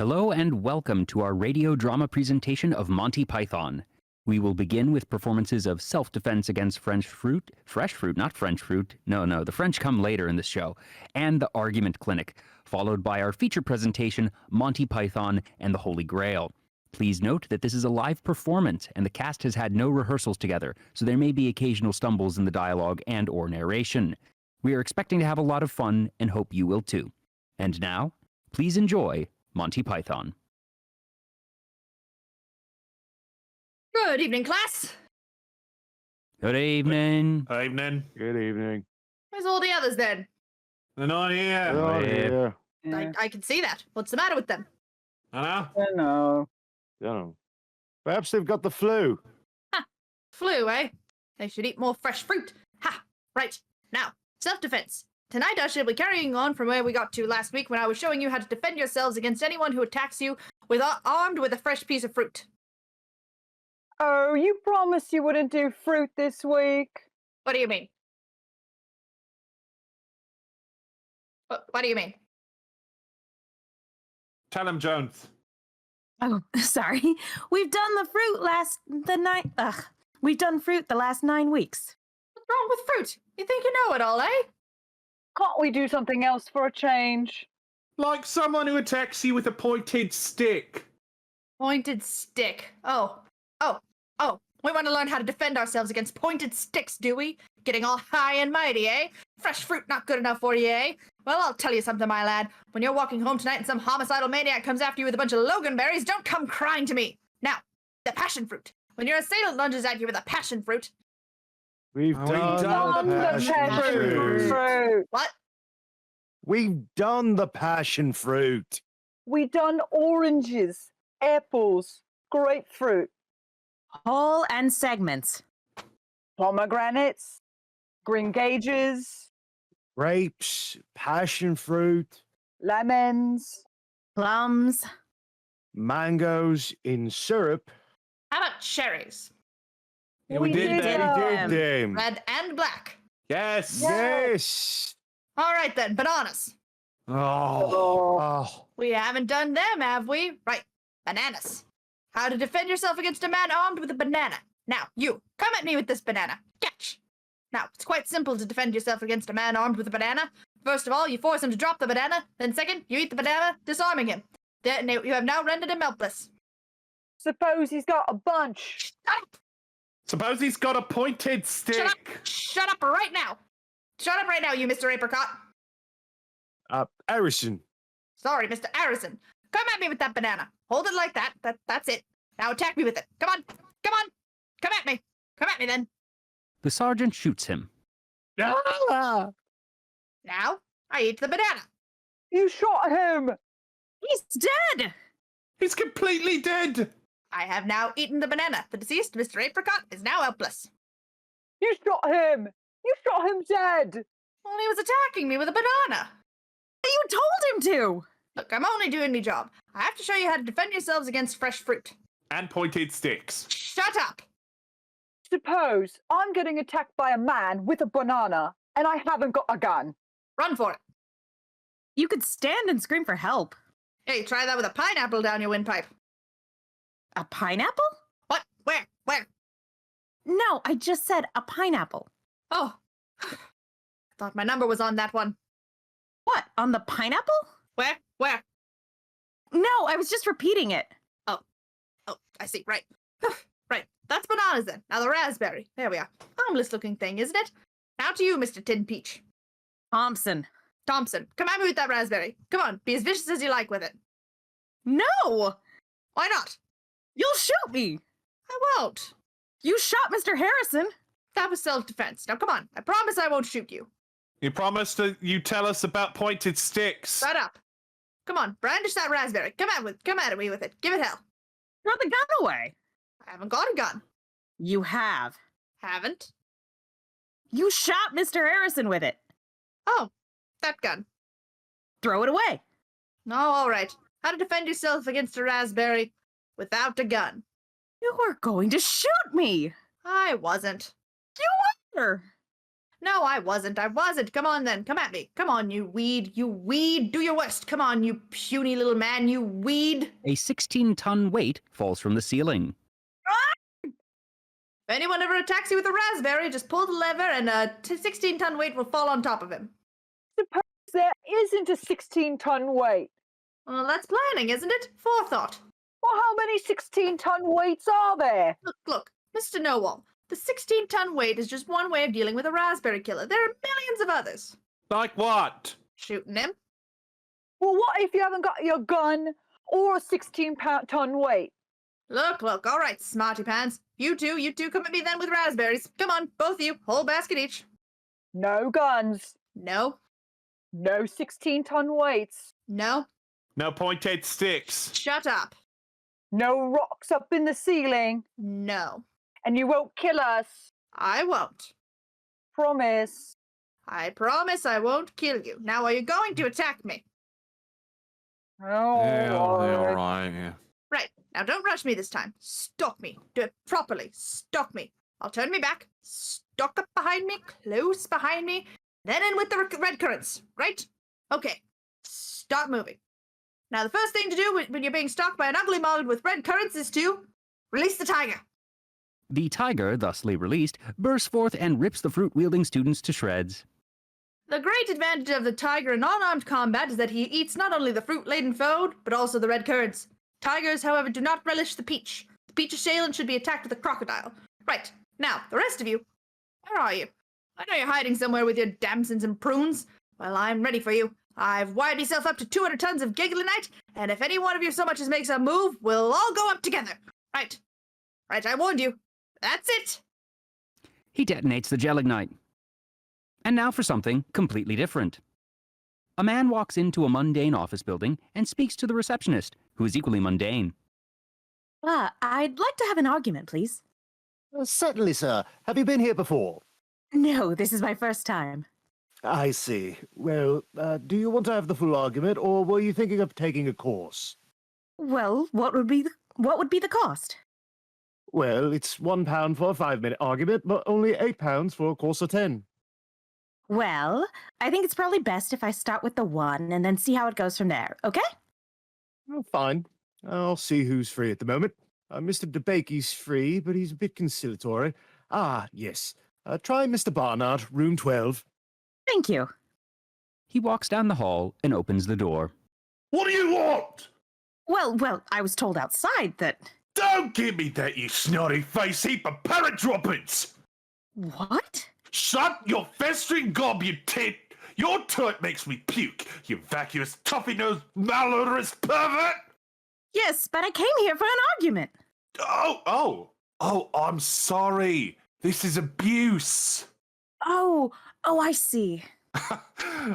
Hello and welcome to our radio drama presentation of Monty Python. We will begin with performances of self-defense against fresh fruit, not French fruit, no, the French come later in this show, and the argument clinic, followed by our feature presentation, Monty Python and the Holy Grail. Please note that this is a live performance and the cast has had no rehearsals together, so there may be occasional stumbles in the dialogue and or narration. We are expecting to have a lot of fun and hope you will too. And now, please enjoy Monty Python. Good evening, class. Good evening. Good evening. Good evening. Where's all the others then? They're not here. Oh, yeah. I can see that. What's the matter with them? I know. I know. Perhaps they've got the flu. Ha! Flu, eh? They should eat more fresh fruit. Ha! Right. Now, self-defense. Tonight I shall be carrying on from where we got to last week when I was showing you how to defend yourselves against anyone who attacks you with armed with a fresh piece of fruit. Oh, you promised you wouldn't do fruit this week. What do you mean? What do you mean? Tell him, Jones. Oh, sorry. We've done fruit the last 9 weeks. What's wrong with fruit? You think you know it all, eh? Can't we do something else for a change? Like someone who attacks you with a pointed stick. Pointed stick. Oh. We want to learn how to defend ourselves against pointed sticks, do we? Getting all high and mighty, eh? Fresh fruit not good enough for you, eh? Well, I'll tell you something, my lad. When you're walking home tonight and some homicidal maniac comes after you with a bunch of loganberries, don't come crying to me. Now, the passion fruit. When your assailant lunges at you with a passion fruit. We've done the the passion fruit. What? We've done the passion fruit. We done oranges, apples, grapefruit, Whole and segments. pomegranates, green gages, Grapes, passion fruit, lemons. Plums. mangoes in syrup. How about cherries? Yeah, we did We that. did them. Red and black. Yes. Yes. All right then, bananas. Oh. Oh. We haven't done them, have we? Right, bananas. How to defend yourself against a man armed with a banana. Now, you, come at me with this banana. Catch! Now, it's quite simple to defend yourself against a man armed with a banana. First of all, you force him to drop the banana. Then second, you eat the banana, disarming him. Then you have now rendered him helpless. Suppose he's got a bunch. Shut up! Suppose he's got a pointed stick. Shut up! Shut up right now! Shut up right now, you Mr. Apricot! Harrison. Sorry, Mr. Harrison. Come at me with that banana. Hold it like that. That's it. Now attack me with it. Come on. Come on. Come at me. Come at me then. The sergeant shoots him. Ah! Now, I eat the banana. You shot him. He's dead! He's completely dead. I have now eaten the banana. The deceased, Mr. Apricot, is now helpless. You shot him. You shot him dead. Well, he was attacking me with a banana. You told him to! Look, I'm only doing my job. I have to show you how to defend yourselves against fresh fruit. And pointed sticks. Shut up! Suppose I'm getting attacked by a man with a banana and I haven't got a gun. Run for it. You could stand and scream for help. Hey, try that with a pineapple down your windpipe. A pineapple? What? Where? No, I just said a pineapple. Oh. Thought my number was on that one. What, on the pineapple? Where? No, I was just repeating it. Oh, I see. Right. Right. That's bananas then. Now the raspberry. There we are. Harmless looking thing, isn't it? Now to you, Mr. Tin Peach. Thompson. Thompson, come at me with that raspberry. Come on, be as vicious as you like with it. No! Why not? You'll shoot me! I won't. You shot Mr. Harrison! That was self-defense. Now come on. I promise I won't shoot you. You promised that you tell us about pointed sticks. Shut up. Come on, brandish that raspberry. Come at me with it. Give it hell. Throw the gun away! I haven't got a gun. You have. Haven't? You shot Mr. Harrison with it. Oh, that gun. Throw it away. No, all right. How to defend yourself against a raspberry without a gun. You were going to shoot me! I wasn't. You were! No, I wasn't. I wasn't. Come on then. Come at me. Come on, you weed. You weed. Do your worst. Come on, you puny little man. You weed. A 16-ton weight falls from the ceiling. If anyone ever attacks you with a raspberry, just pull the lever and a 16-ton weight will fall on top of him. Suppose there isn't a 16-ton weight. Well, that's planning, isn't it? Forethought. Well, how many 16-ton weights are there? Look, Mr. Know-all. The 16-ton weight is just one way of dealing with a raspberry killer. There are millions of others. Like what? Shooting him. Well, what if you haven't got your gun or a 16-ton weight? Look, all right, smarty pants. You two, come at me then with raspberries. Come on, both of you, whole basket each. No guns. No, No 16-ton weights. no, No pointed sticks. shut up. No rocks up in the ceiling. No, And you won't kill us. I won't. Promise. I promise I won't kill you. Now, are you going to attack me? Oh, all right. Yeah. Right, now don't rush me this time. Stalk me. Do it properly. Stalk me. I'll turn me back. Stalk up behind me, close behind me, then in with the red currants, right? Okay, start moving. Now, the first thing to do when you're being stalked by an ugly mob with red currants is to release the tiger. The tiger, thusly released, bursts forth and rips the fruit-wielding students to shreds. The great advantage of the tiger in unarmed combat is that he eats not only the fruit-laden food, but also the red currants. Tigers, however, do not relish the peach. The peach assailant should be attacked with a crocodile. Right, now, the rest of you, where are you? I know you're hiding somewhere with your damsons and prunes. Well, I'm ready for you. I've wired myself up to 200 tons of gigalinite, and if any one of you so much as makes a move, we'll all go up together. Right, I warned you. That's it. He detonates the gelignite. And now for something completely different. A man walks into a mundane office building and speaks to the receptionist, who is equally mundane. I'd like to have an argument, please. Certainly, sir. Have you been here before? No, this is my first time. I see. Well, do you want to have the full argument, or were you thinking of taking a course? Well, what would be the cost? Well, it's £1 for a 5-minute argument, but only £8 for a course of 10. Well, I think it's probably best if I start with the 1 and then see how it goes from there, okay? Oh, fine. I'll see who's free at the moment. Mr. DeBakey's free, but he's a bit conciliatory. Ah, yes. Try Mr. Barnard, room 12. Thank you. He walks down the hall and opens the door. What do you want? Well, I was told outside that... Don't give me that, you snotty face heap of parrot droppings! What? Shut your festering gob, you tit! Your turt makes me puke, you vacuous, toffee-nosed, malodorous pervert! Yes, but I came here for an argument. Oh, I'm sorry. This is abuse. Oh, I see.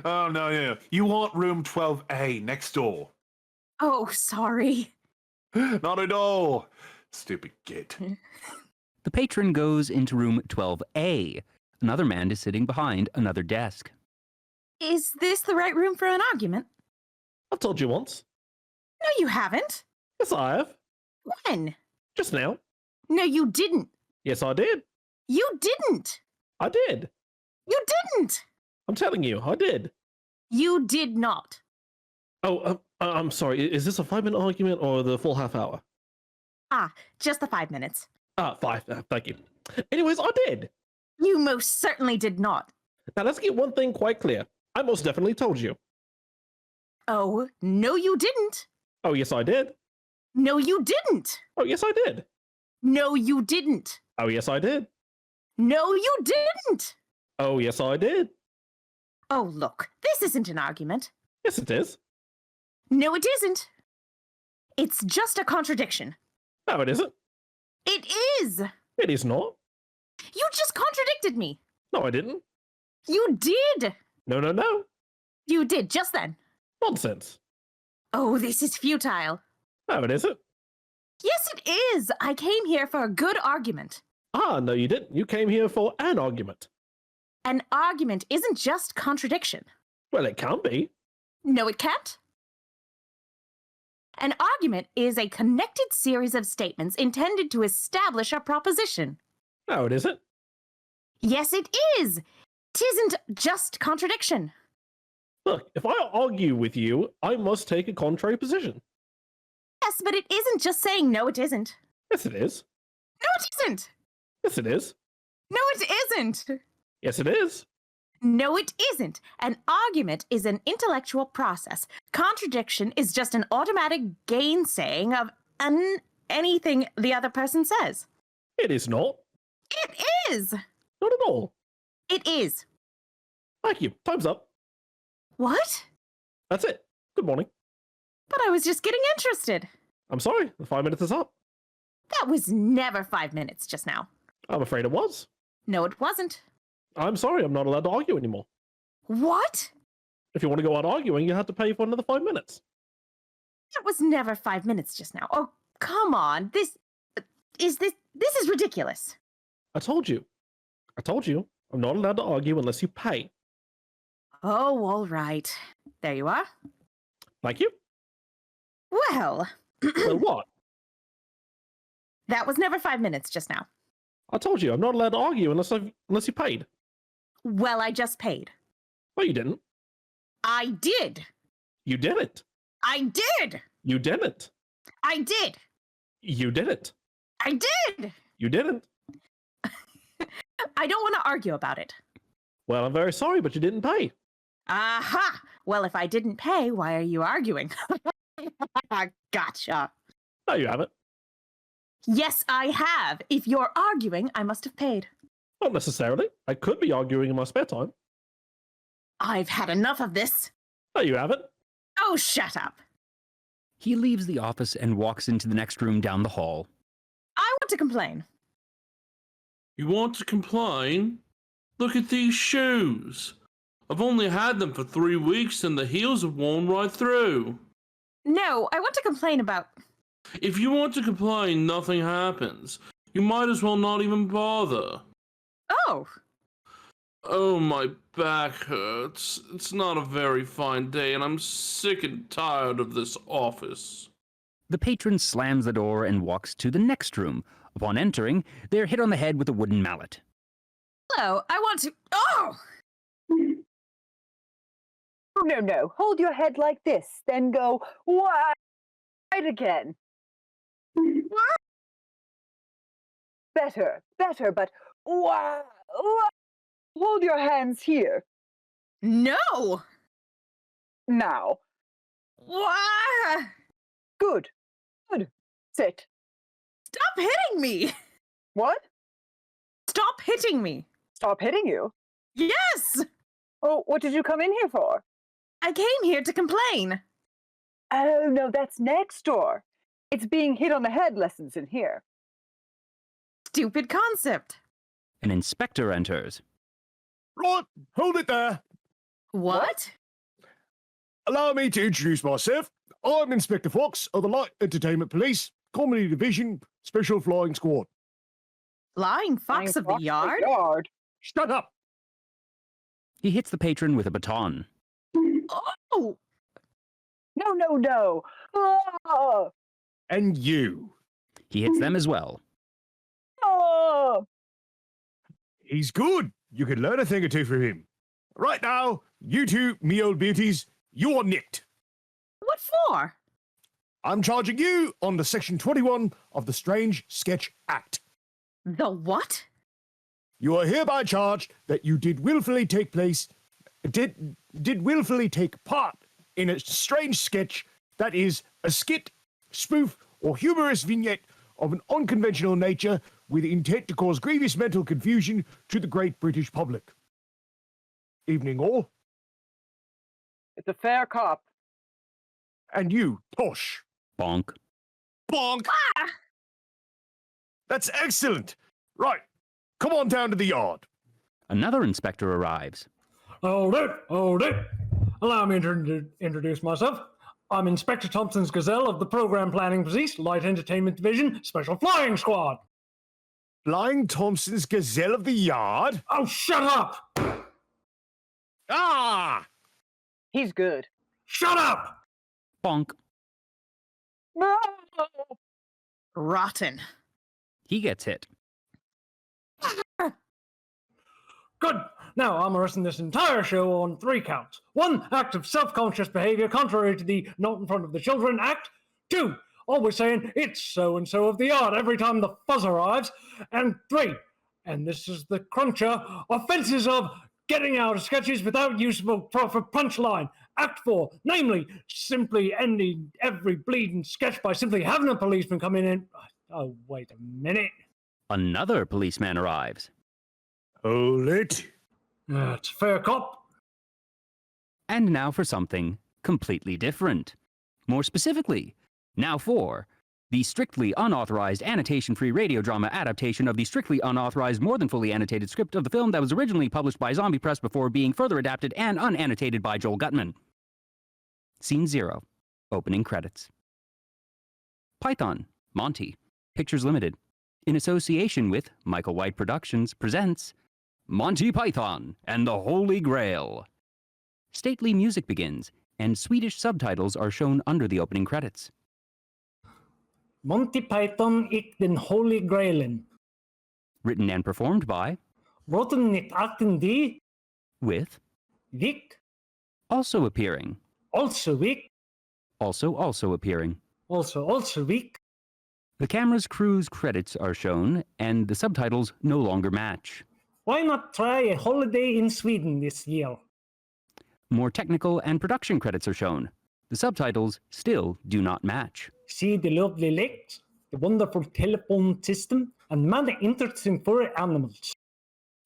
Oh, no, yeah. You want room 12A next door. Oh, sorry. Not at all. Stupid git. The patron goes into room 12A. Another man is sitting behind another desk. Is this the right room for an argument? I've told you once. No, you haven't. Yes, I have. When? Just now. No, you didn't. Yes, I did. You didn't. I did. You didn't. I'm telling you, I did. You did not. Oh, I'm sorry. Is this a 5-minute argument or the full half hour? Just the 5 minutes. 5. Thank you. Anyways, I did. You most certainly did not. Now, let's get one thing quite clear. I most definitely told you. Oh, no, you didn't. Oh, yes, I did. No, you didn't. Oh, yes, I did. No, you didn't. Oh, yes, I did. No, you didn't. Oh, yes, I did. Oh, look, this isn't an argument. Yes, it is. No, it isn't. It's just a contradiction. No, it isn't. It is. It is not. You just contradicted me. No, I didn't. You did. No. You did just then. Nonsense. Oh, this is futile. No, it isn't. Yes, it is. I came here for a good argument. No, you didn't. You came here for an argument. An argument isn't just contradiction. Well, it can be. No, it can't. An argument is a connected series of statements intended to establish a proposition. No, it isn't. Yes, it is. Tisn't just contradiction. Look, if I argue with you, I must take a contrary position. Yes, but it isn't just saying no, it isn't. Yes, it is. No, it isn't. Yes, it is. No, it isn't. Yes, it is. No, it isn't. An argument is an intellectual process. Contradiction is just an automatic gainsaying of anything the other person says. It is not. It is. Not at all. It is. Thank you. Time's up. What? That's it. Good morning. But I was just getting interested. I'm sorry. The 5 minutes is up. That was never 5 minutes just now. I'm afraid it was. No, it wasn't. I'm sorry. I'm not allowed to argue anymore. What? If you want to go on arguing, you have to pay for another 5 minutes. That was never 5 minutes just now. Oh, come on. This is ridiculous. I told you. I'm not allowed to argue unless you pay. Oh, all right. There you are. Thank you. Well, Well, what? that was never 5 minutes just now. I told you. I'm not allowed to argue unless you paid. Well, I just paid. No, you didn't. I did. You didn't. I did. You didn't. I did. You didn't. I did. You didn't. I don't want to argue about it. Well, I'm very sorry, but you didn't pay. Aha! Well, if I didn't pay, why are you arguing? Gotcha. No, you haven't. Yes, I have. If you're arguing, I must have paid. Not necessarily. I could be arguing in my spare time. I've had enough of this. No, you haven't. Oh, shut up. He leaves the office and walks into the next room down the hall. I want to complain. You want to complain? Look at these shoes. I've only had them for 3 weeks and the heels have worn right through. No, I want to complain about... If you want to complain, nothing happens. You might as well not even bother. Oh, Oh, my back hurts. It's not a very fine day and I'm sick and tired of this office. The patron slams the door and walks to the next room. Upon entering, they're hit on the head with a wooden mallet. hello. I want to... Oh! Oh, no. Hold your head like this, then go wide again. Better, but wide. Hold your hands here. No! Now. Wah! Good. Sit. Stop hitting me! What? Stop hitting me! Stop hitting you? Yes! Oh, what did you come in here for? I came here to complain. Oh, no, that's next door. It's being hit on the head lessons in here. Stupid concept. An inspector enters. Right, hold it there. What? Allow me to introduce myself. I'm Inspector Fox of the Light Entertainment Police, Comedy Division, Special Flying Squad. Flying fox of the yard? Shut up! He hits the patron with a baton. Oh! No. Oh, And you. He hits them as well. oh. He's good. You can learn a thing or two from him. Right now, you two, me old beauties, you are nicked. What for? I'm charging you under Section 21 of the Strange Sketch Act. The what? You are hereby charged that you did willfully take part in a strange sketch that is a skit, spoof, or humorous vignette of an unconventional nature with intent to cause grievous mental confusion to the great British public. Evening all. It's a fair cop. And you, Tosh. Bonk. Bonk! Ah! That's excellent. Right, come on down to the yard. Another inspector arrives. Hold it. Allow me to introduce myself. I'm Inspector Thompson's Gazelle of the Program Planning Police, Light Entertainment Division, Special Flying Squad. Flying Thompson's Gazelle of the Yard? Oh, shut up! Ah! He's good. Shut up! Bonk. No! Rotten. He gets hit. Good. Now, I'm arresting this entire show on 3 counts. 1, act of self-conscious behavior contrary to the Not in Front of the Children Act. 2, always saying, it's so-and-so of the art every time the fuzz arrives. And 3, and this is the cruncher, offences of getting out of sketches without use of a proper punchline. Act 4, namely, simply ending every bleeding sketch by simply having a policeman come in and... Oh, wait a minute. Another policeman arrives. Hold it. It's fair cop. And now for something completely different. More specifically, now for the strictly unauthorized annotation-free radio drama adaptation of the strictly unauthorized, more than fully annotated script of the film that was originally published by Zombie Press before being further adapted and unannotated by Joel Guttman. Scene 0. Opening credits. Python, Monty, Pictures Limited, in association with Michael White Productions, presents Monty Python and the Holy Grail. Stately music begins, and Swedish subtitles are shown under the opening credits. Monty Python ik den Holy Grailin. Written and performed by, Rotten it acten die, with, Vic, also appearing, also Vic, also appearing. also Vic. The camera's crew's credits are shown, and the subtitles no longer match. Why not try a holiday in Sweden this year? More technical and production credits are shown. The subtitles still do not match. See the lovely lakes, the wonderful telephone system, and many interesting furry animals.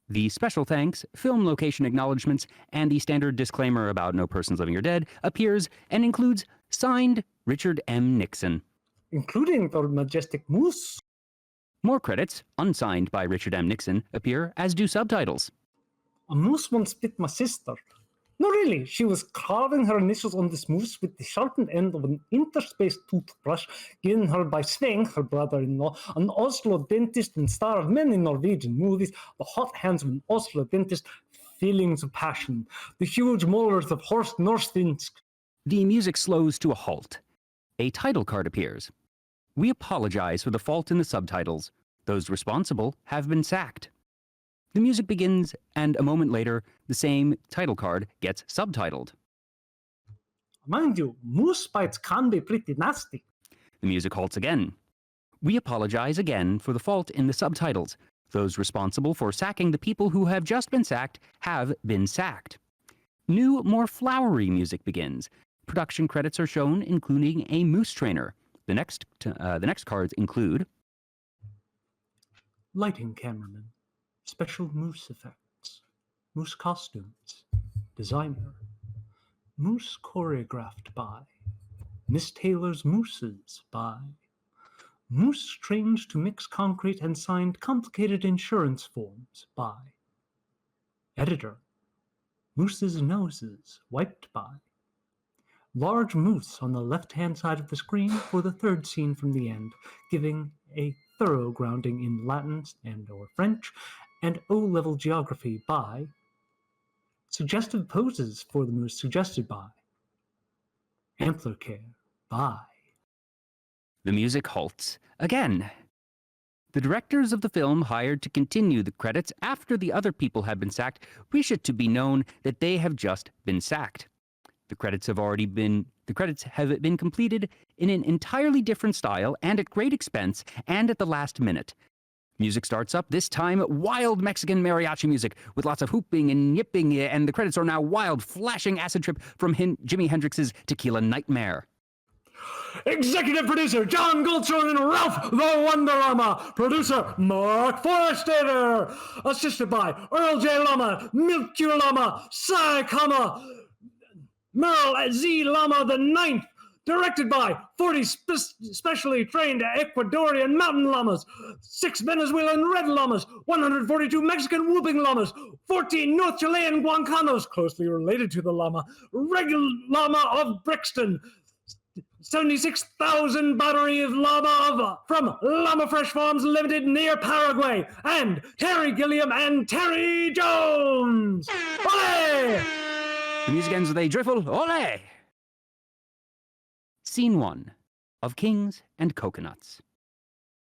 The special thanks, film location acknowledgments, and the standard disclaimer about no persons living or dead appears and includes signed Richard M. Nixon. Including the majestic moose. More credits, unsigned by Richard M. Nixon, appear, as do subtitles. A moose once bit my sister. No, really, she was carving her initials on this moose with the sharpened end of an interspace toothbrush given her by Svein, her brother-in-law, an Oslo dentist and star of many Norwegian movies, the hot hands of an Oslo dentist, feelings of passion, the huge molars of Horst Norstvinsk. The music slows to a halt. A title card appears. We apologize for the fault in the subtitles. Those responsible have been sacked. The music begins, and a moment later, the same title card gets subtitled. Mind you, moose bites can be pretty nasty. The music halts again. We apologize again for the fault in the subtitles. Those responsible for sacking the people who have just been sacked have been sacked. New, more flowery music begins. Production credits are shown, including a moose trainer. The next cards include Lighting cameraman, special moose effects, moose costumes, designer, moose choreographed by, Miss Taylor's Mooses by, moose trained to mix concrete and signed complicated insurance forms by, editor, moose's noses wiped by, large moose on the left-hand side of the screen for the third scene from the end, giving a thorough grounding in Latin and/or French, and O-level geography by, suggestive poses for the moose suggested by, antler care by. The music halts again. The directors of the film hired to continue the credits after the other people have been sacked wish it to be known that they have just been sacked. The credits have been completed in an entirely different style and at great expense and at the last minute. Music starts up, this time wild Mexican mariachi music with lots of whooping and yipping, and the credits are now wild, flashing acid trip from Jimi Hendrix's Tequila Nightmare. Executive producer John Goldstone and Ralph the Wonder Llama. Producer Mark Forrester. Assisted by Earl J. Llama, Milk Q. Llama, Cy Kama, Merle Z. Llama the Ninth. Directed by 40 specially trained Ecuadorian mountain llamas, 6 Venezuelan red llamas, 142 Mexican whooping llamas, 14 North Chilean guancanos, closely related to the llama, regular llama of Brixton, 76,000 battery of llama from Llama Fresh Farms Limited near Paraguay, and Terry Gilliam and Terry Jones. Ole! The music ends with a joyful ole! Scene 1 of Kings and Coconuts.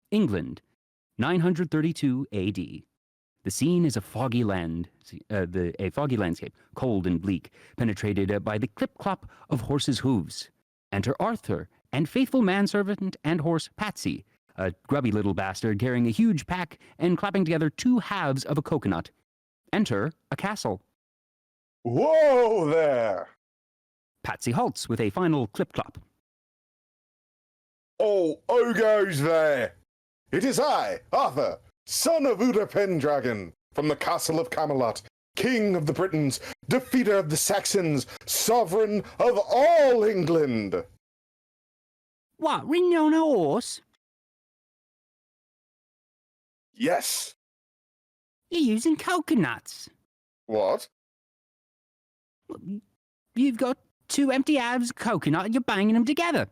England, 932 AD. The scene is a foggy foggy landscape, cold and bleak, penetrated by the clip-clop of horses' hooves. Enter Arthur and faithful manservant and horse Patsy, a grubby little bastard carrying a huge pack and clapping together two halves of a coconut. Enter a castle. Whoa there! Patsy halts with a final clip-clop. Oh, who goes there? It is I, Arthur, son of Uda Pendragon, from the castle of Camelot, king of the Britons, defeater of the Saxons, sovereign of all England. What, riding on a horse? Yes. You're using coconuts. What? You've got two empty halves of coconut and you're banging them together.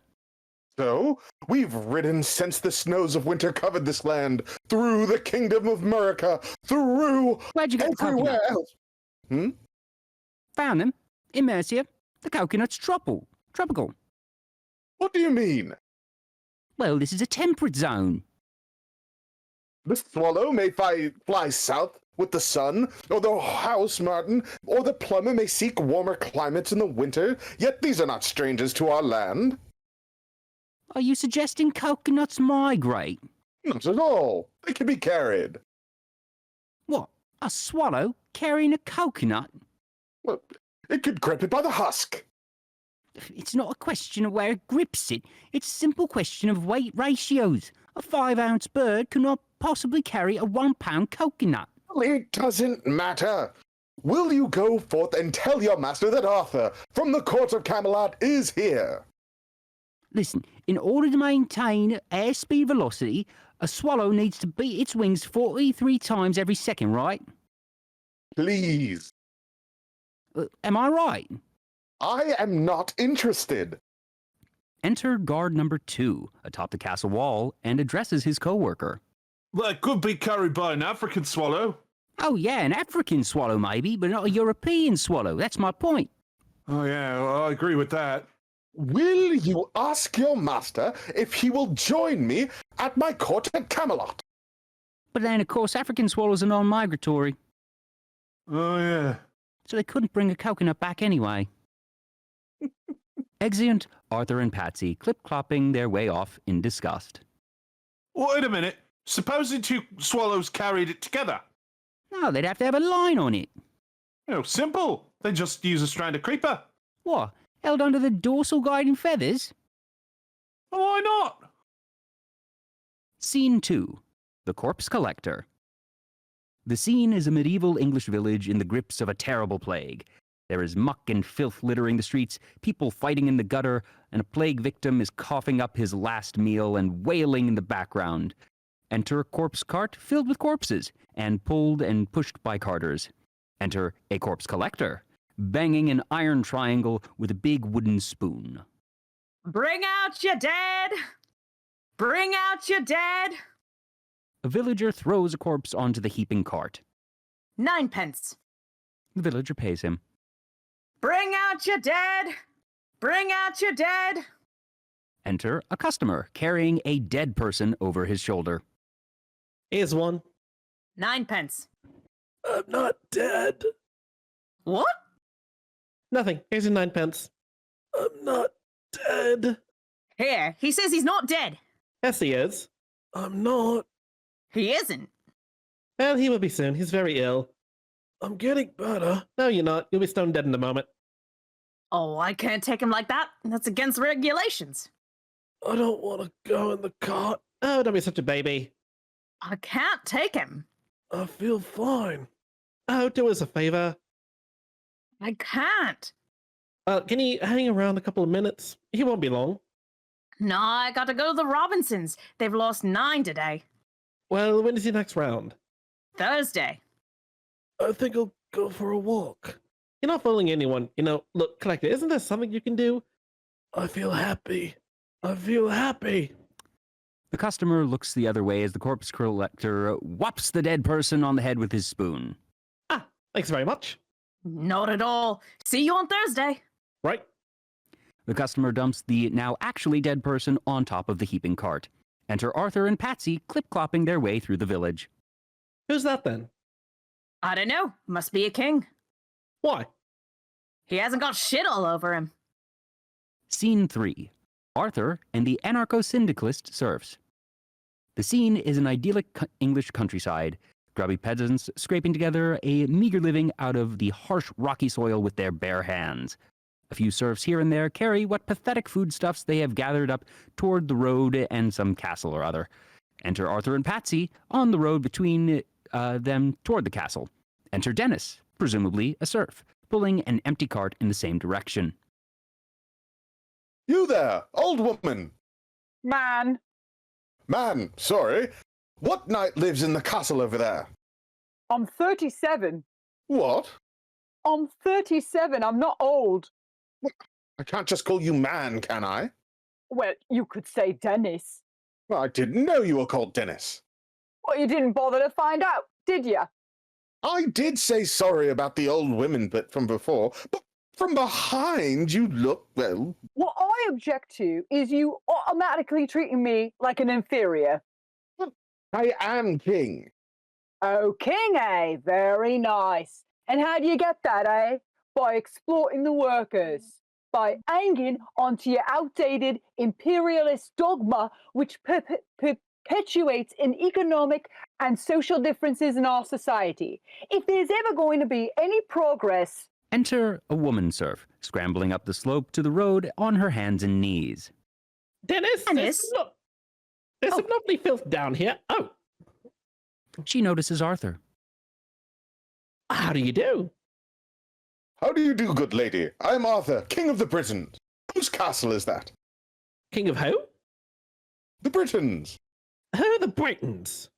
So, we've ridden since the snows of winter covered this land, through the kingdom of America, through Where'd you get the everywhere coconut? else. Found them in Mercia. The coconut's tropical. What do you mean? Well, this is a temperate zone. The swallow may fly south with the sun, or the house martin, or the plumber may seek warmer climates in the winter, yet these are not strangers to our land. Are you suggesting coconuts migrate? Not at all. They can be carried. What, a swallow carrying a coconut? Well, it could grip it by the husk. It's not a question of where it grips it. It's a simple question of weight ratios. A 5-ounce bird cannot possibly carry a 1-pound coconut. It doesn't matter. Will you go forth and tell your master that Arthur, from the court of Camelot, is here? Listen, in order to maintain airspeed velocity, a swallow needs to beat its wings 43 times every second, right? Please. Am I right? I am not interested. Enter guard number 2 atop the castle wall and addresses his co-worker. Well, it could be carried by an African swallow. Oh yeah, an African swallow maybe, but not a European swallow. That's my point. Oh, yeah, well, I agree with that. Will you ask your master if he will join me at my court at Camelot? But then, of course, African swallows are non-migratory, Oh, yeah. so they couldn't bring a coconut back anyway. Exeunt Arthur and Patsy, clip-clopping their way off in disgust. Wait a minute. Supposing two swallows carried it together. No, they'd have to have a line on it. Simple. They just use a strand of creeper. What, held under the dorsal guiding feathers? Why not? Scene 2. The Corpse Collector. The scene is a medieval English village in the grips of a terrible plague. There is muck and filth littering the streets, people fighting in the gutter, and a plague victim is coughing up his last meal and wailing in the background. Enter a corpse cart filled with corpses, and pulled and pushed by carters. Enter a corpse collector, banging an iron triangle with a big wooden spoon. Bring out your dead! Bring out your dead! A villager throws a corpse onto the heaping cart. 9p. The villager pays him. Bring out your dead! Bring out your dead! Enter a customer carrying a dead person over his shoulder. Here's one. 9p. I'm not dead. What? Nothing. Here's your 9p. I'm not dead. Here, he says he's not dead. Yes, he is. I'm not. He isn't. Well, he will be soon. He's very ill. I'm getting better. No, you're not. You'll be stone dead in a moment. Oh, I can't take him like that. That's against regulations. I don't want to go in the cart. Oh, don't be such a baby. I can't take him. I feel fine. Oh, do us a favor. I can't. Can you hang around a couple of minutes? He won't be long. No, I gotta go to the Robinsons. They've lost 9 today. Well, when is your next round? Thursday. I think I'll go for a walk. You're not fooling anyone. Look, Collector, isn't there something you can do? I feel happy. I feel happy. The customer looks the other way as the corpse collector whops the dead person on the head with his spoon. Ah, thanks very much. Not at all. See you on Thursday. Right. The customer dumps the now actually dead person on top of the heaping cart. Enter Arthur and Patsy clip-clopping their way through the village. Who's that then? I don't know. Must be a king. Why? He hasn't got shit all over him. Scene 3. Arthur and the anarcho-syndicalist serfs. The scene is an idyllic English countryside, grubby peasants scraping together a meager living out of the harsh rocky soil with their bare hands. A few serfs here and there carry what pathetic foodstuffs they have gathered up toward the road and some castle or other. Enter Arthur and Patsy on the road between them toward the castle. Enter Dennis, presumably a serf, pulling an empty cart in the same direction. You there, old woman. Man, Man, sorry. What knight lives in the castle over there? I'm 37. What? I'm 37. I'm not old. I can't just call you man, can I? Well, you could say Dennis. Well, I didn't know you were called Dennis. Well, you didn't bother to find out, did you? I did say sorry about the old women bit from before, but from behind you look, well... What I object to is you automatically treating me like an inferior. I am king. Oh, king, eh? Very nice. And how do you get that, eh? By exploiting the workers. By hanging onto your outdated imperialist dogma, which perpetuates in economic and social differences in our society. If there's ever going to be any progress... Enter a woman serf, scrambling up the slope to the road on her hands and knees. Dennis, there's some lovely filth down here. Oh, She notices Arthur. how do you do? How do you do, good lady? I am Arthur, king of the Britons. Whose castle is that? King of who? The Britons. Who are the Britons?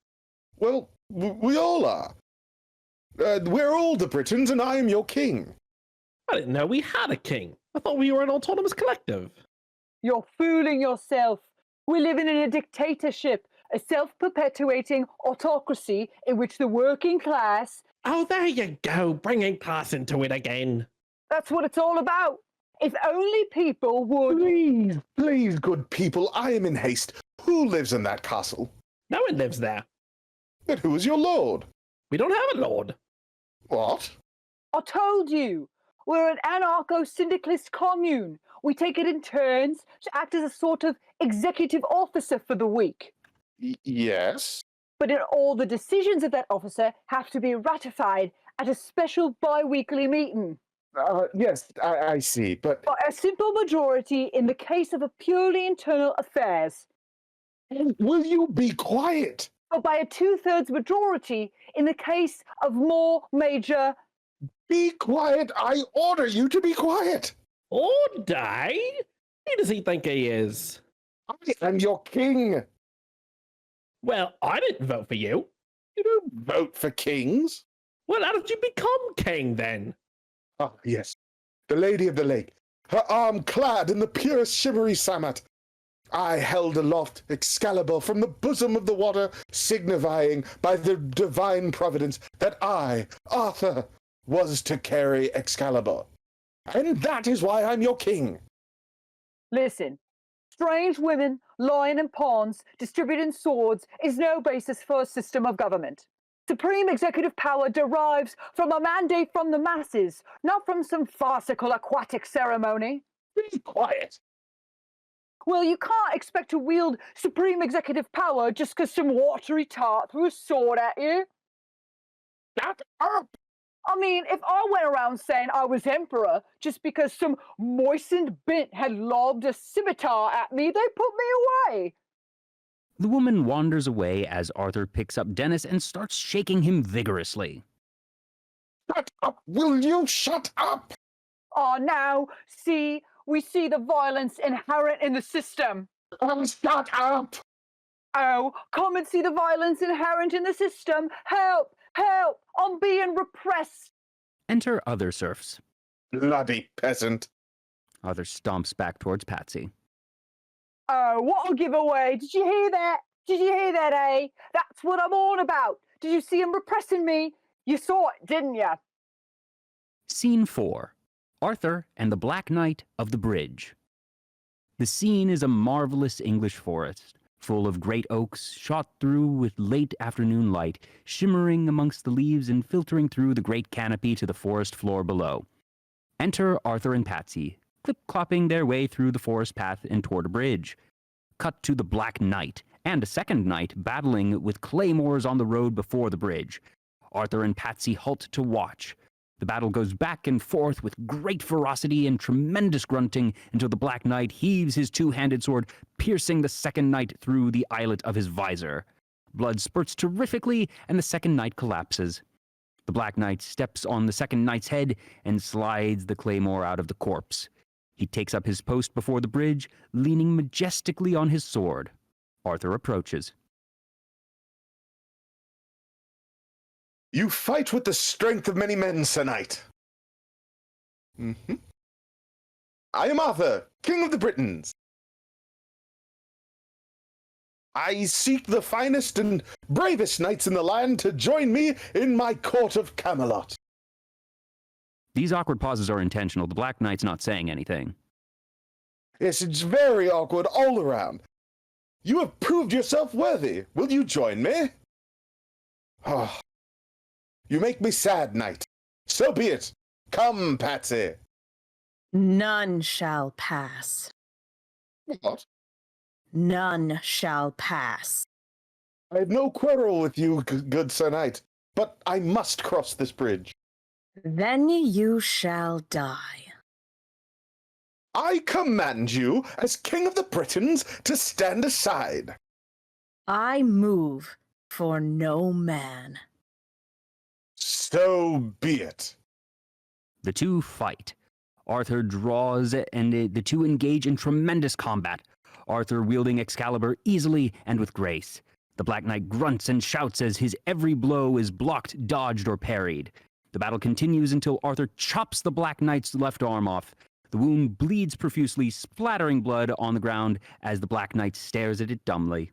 Well, we all are. We're all the Britons, and I am your king. I didn't know we had a king. I thought we were an autonomous collective. You're fooling yourself. We're living in a dictatorship, a self-perpetuating autocracy in which the working class... Oh, there you go, bringing class into it again. That's what it's all about. If only people would... Please, please, good people, I am in haste. Who lives in that castle? No one lives there. But who is your lord? We don't have a lord. What? I told you. We're an anarcho-syndicalist commune. We take it in turns to act as a sort of executive officer for the week. Yes? But all the decisions of that officer have to be ratified at a special bi-weekly meeting. Yes, I see, but... By a simple majority in the case of a purely internal affairs. Will you be quiet? Or by a 2/3 majority in the case of more major... Be quiet! I order you to be quiet! Order? Who does he think he is? I am your king! Well, I didn't vote for you. You don't vote for kings. Well, how did you become king then? Ah, yes. The Lady of the Lake, her arm clad in the purest shimmery samite. I held aloft Excalibur from the bosom of the water, signifying by the divine providence that I, Arthur, was to carry Excalibur. And that is why I'm your king. Listen, strange women lying in ponds, distributing swords is no basis for a system of government. Supreme executive power derives from a mandate from the masses, not from some farcical aquatic ceremony. Be quiet. Well, you can't expect to wield supreme executive power just because some watery tart threw a sword at you. Shut up! I mean, if I went around saying I was emperor just because some moistened bint had lobbed a scimitar at me, they'd put me away. The woman wanders away as Arthur picks up Dennis and starts shaking him vigorously. Shut up! Will you shut up? Oh, now, we see the violence inherent in the system. Shut up! Oh, come and see the violence inherent in the system. Help! Help! I'm being repressed. Enter other serfs. Bloody peasant. Arthur stomps back towards Patsy. Oh, what a giveaway. Did you hear that? Did you hear that, eh? That's what I'm on about. Did you see him repressing me? You saw it, didn't you? Scene 4. Arthur and the Black Knight of the Bridge. The scene is a marvelous English forest, full of great oaks, shot through with late afternoon light, shimmering amongst the leaves and filtering through the great canopy to the forest floor below. Enter Arthur and Patsy, clip-clopping their way through the forest path and toward a bridge. Cut to the Black Knight, and a second knight battling with claymores on the road before the bridge. Arthur and Patsy halt to watch. The battle goes back and forth with great ferocity and tremendous grunting until the Black Knight heaves his two-handed sword, piercing the second knight through the eyelet of his visor. Blood spurts terrifically, and the second knight collapses. The Black Knight steps on the second knight's head and slides the claymore out of the corpse. He takes up his post before the bridge, leaning majestically on his sword. Arthur approaches. You fight with the strength of many men, Sir Knight. I am Arthur, King of the Britons. I seek the finest and bravest knights in the land to join me in my court of Camelot. These awkward pauses are intentional. The Black Knight's not saying anything. Yes, it's very awkward all around. You have proved yourself worthy. Will you join me? Oh, you make me sad, knight. So be it. Come, Patsy. None shall pass. What? None shall pass. I have no quarrel with you, good Sir Knight, but I must cross this bridge. Then you shall die. I command you, as King of the Britons, to stand aside. I move for no man. So be it. The two fight. Arthur draws, and the two engage in tremendous combat. Arthur wielding Excalibur easily and with grace. The Black Knight grunts and shouts as his every blow is blocked, dodged, or parried. The battle continues until Arthur chops the Black Knight's left arm off. The wound bleeds profusely, splattering blood on the ground as the Black Knight stares at it dumbly.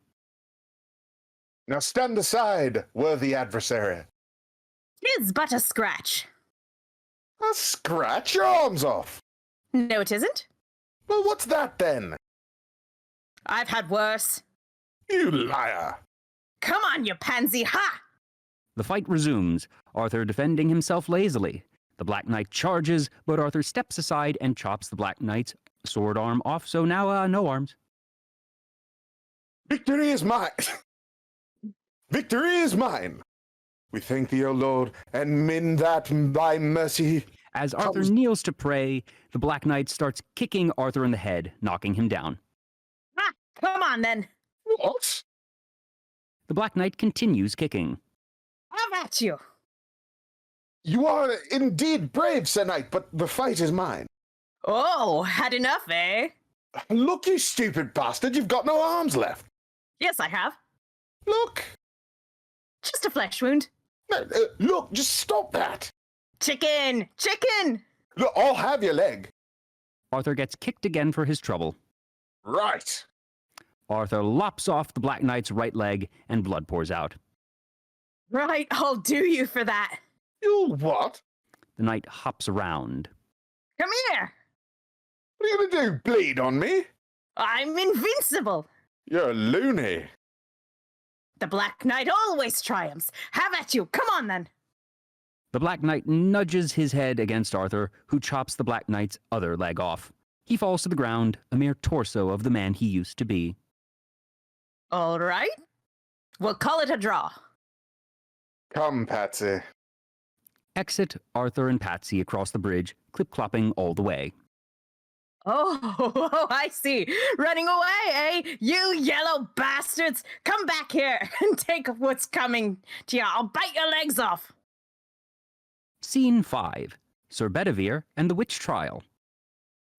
Now stand aside, worthy adversary. 'Tis but a scratch. A scratch? Your arm's off. No, it isn't. Well, what's that then? I've had worse. You liar. Come on, you pansy, ha! The fight resumes, Arthur defending himself lazily. The Black Knight charges, but Arthur steps aside and chops the Black Knight's sword arm off, so now, no arms. Victory is mine. Victory is mine. We thank thee, O Lord, and mend that thy mercy. As Arthur kneels to pray, the Black Knight starts kicking Arthur in the head, knocking him down. Ah, come on, then. What? The Black Knight continues kicking. Have at you. You are indeed brave, Sir Knight, but the fight is mine. Oh, had enough, eh? Look, you stupid bastard, you've got no arms left. Yes, I have. Look. Just a flesh wound. Look, just stop that. Chicken! Chicken! Look, I'll have your leg. Arthur gets kicked again for his trouble. Right. Arthur lops off the Black Knight's right leg, and blood pours out. Right, I'll do you for that. You what? The knight hops around. Come here. What are you going to do, bleed on me? I'm invincible. You're a loony. The Black Knight always triumphs. Have at you. Come on, then. The Black Knight nudges his head against Arthur, who chops the Black Knight's other leg off. He falls to the ground, a mere torso of the man he used to be. All right. We'll call it a draw. Come, Patsy. Exit Arthur and Patsy across the bridge, clip-clopping all the way. Oh, I see. Running away, eh? You yellow bastards. Come back here and take what's coming to you. I'll bite your legs off. Scene 5. Sir Bedivere and the Witch Trial.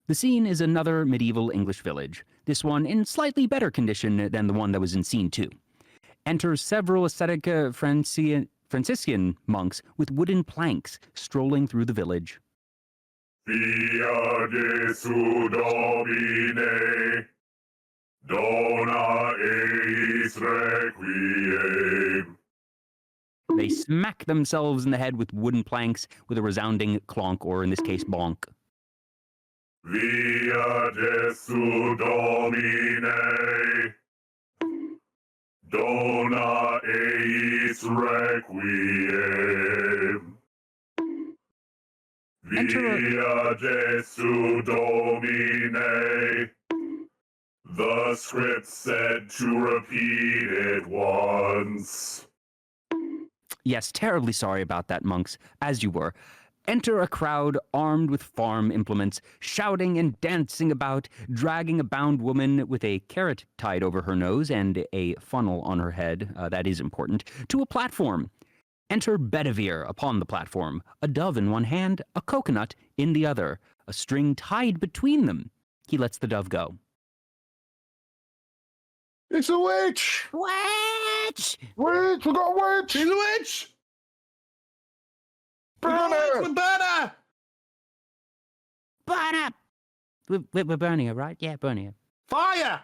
The scene is another medieval English village, this one in slightly better condition than the one that was in Scene 2. Enter several ascetic Franciscan monks with wooden planks strolling through the village. Via Jesu Domine, dona eis requiem. They smack themselves in the head with wooden planks with a resounding clonk, or in this case, bonk. Via Jesu Domine. Dona eis requiem. Enter Via Jesu Domine. The script said to repeat it once. Yes, terribly sorry about that, monks, as you were. Enter a crowd armed with farm implements, shouting and dancing about, dragging a bound woman with a carrot tied over her nose and a funnel on her head, that is important, to a platform. Enter Bedivere upon the platform, a dove in one hand, a coconut in the other, a string tied between them. He lets the dove go. It's a witch! Witch! Witch! We got a witch! She's a witch! Burn her! Burn her! Burn up! We're burning her, right? Yeah, burning her. Fire!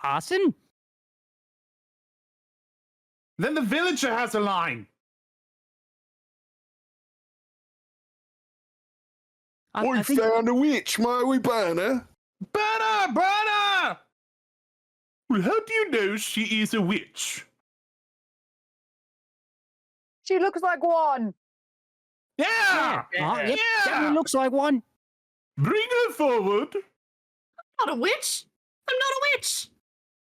Arson? Then the villager has a line. I We think found a witch, might we burn her? Burn her! Burn her! Well, how do you know she is a witch? She looks like one. Yeah! Yep, Yeah! definitely looks like one. Bring her forward. Not a witch. I'm not a witch.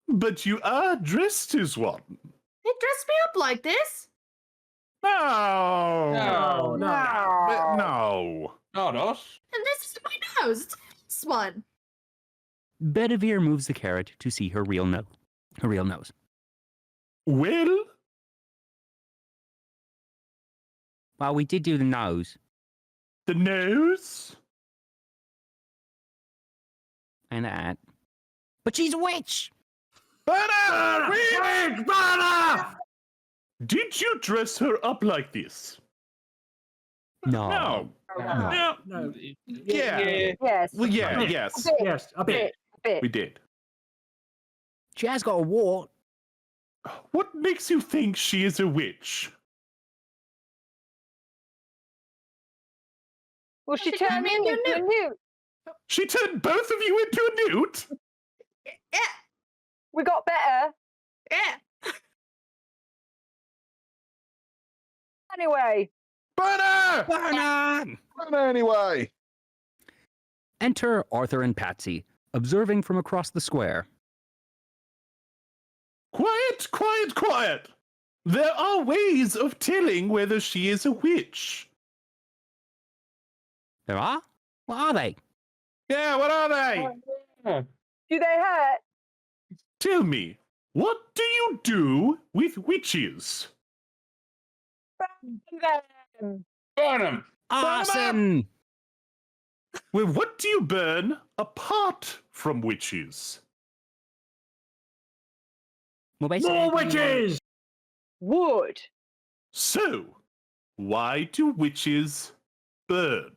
But you are dressed as one. They dressed me up like this. No. No, no. No. Not us. And this is my nose. It's a false one. Bedivere moves the carrot to see her real nose. Well, Well, we did do the nose. the nose. And that. But she's a witch! Burn her! Witch, burn her! Did you dress her up like this? No. No. No. No. No. Yeah. Yes. Well, yeah, Yeah. yes. Yes, a bit. We did. She has got a wart. What makes you think she is a witch? Well, she She turned turned me me into into a a newt. She turned both of you into a newt? Yeah. We got better. Yeah. Anyway, Burn her! Burn her! Burn her anyway! Enter Arthur and Patsy, observing from across the square. Quiet, quiet, quiet! There are ways of telling whether she is a witch. There are? What are they? Yeah, what are they? do they hurt? Tell me, what do you do with witches? Them. Burn him. Arson! Well, what do you burn apart from witches? Well, basically, More witches! Wood. So, why do witches burn?